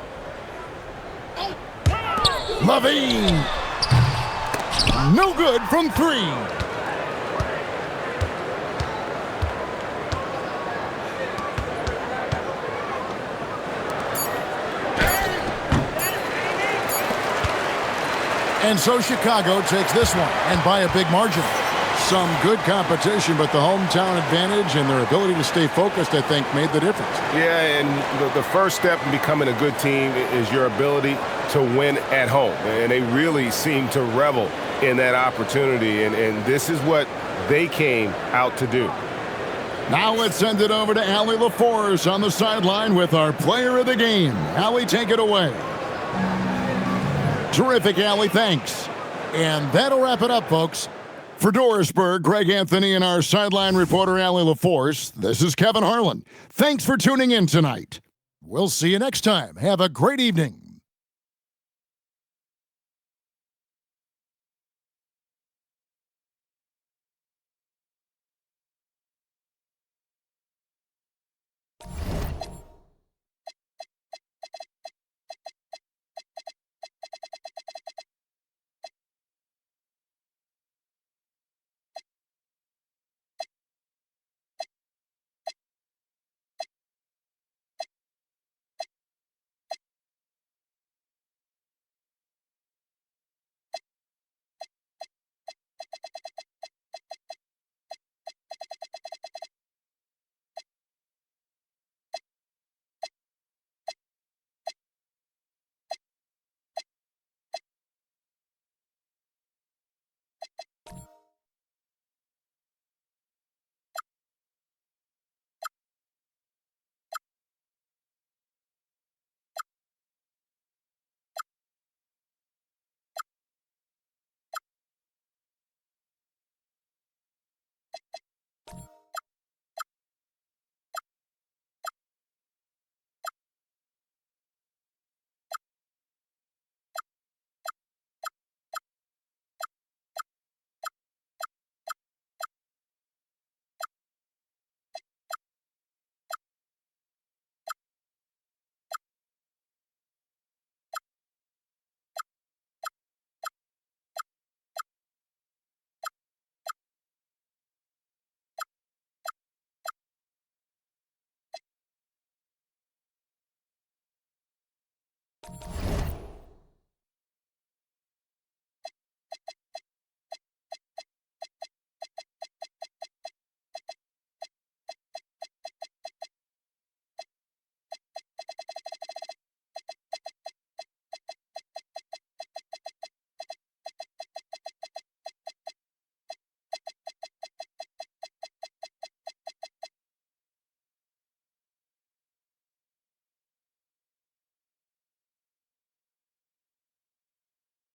Levine. No good from 3. And so Chicago takes this one, and by a big margin. Some good competition, but the hometown advantage and their ability to stay focused, I think, made the difference. Yeah, and the first step in becoming a good team is your ability to win at home. And they really seem to revel in that opportunity, and this is what they came out to do. Now let's send it over to Allie LaForce on the sideline with our player of the game. Allie, take it away. Terrific, Allie, thanks. And that'll wrap it up, folks. For Dorisburg, Greg Anthony, and our sideline reporter, Allie LaForce, this is Kevin Harlan. Thanks for tuning in tonight. We'll see you next time. Have a great evening.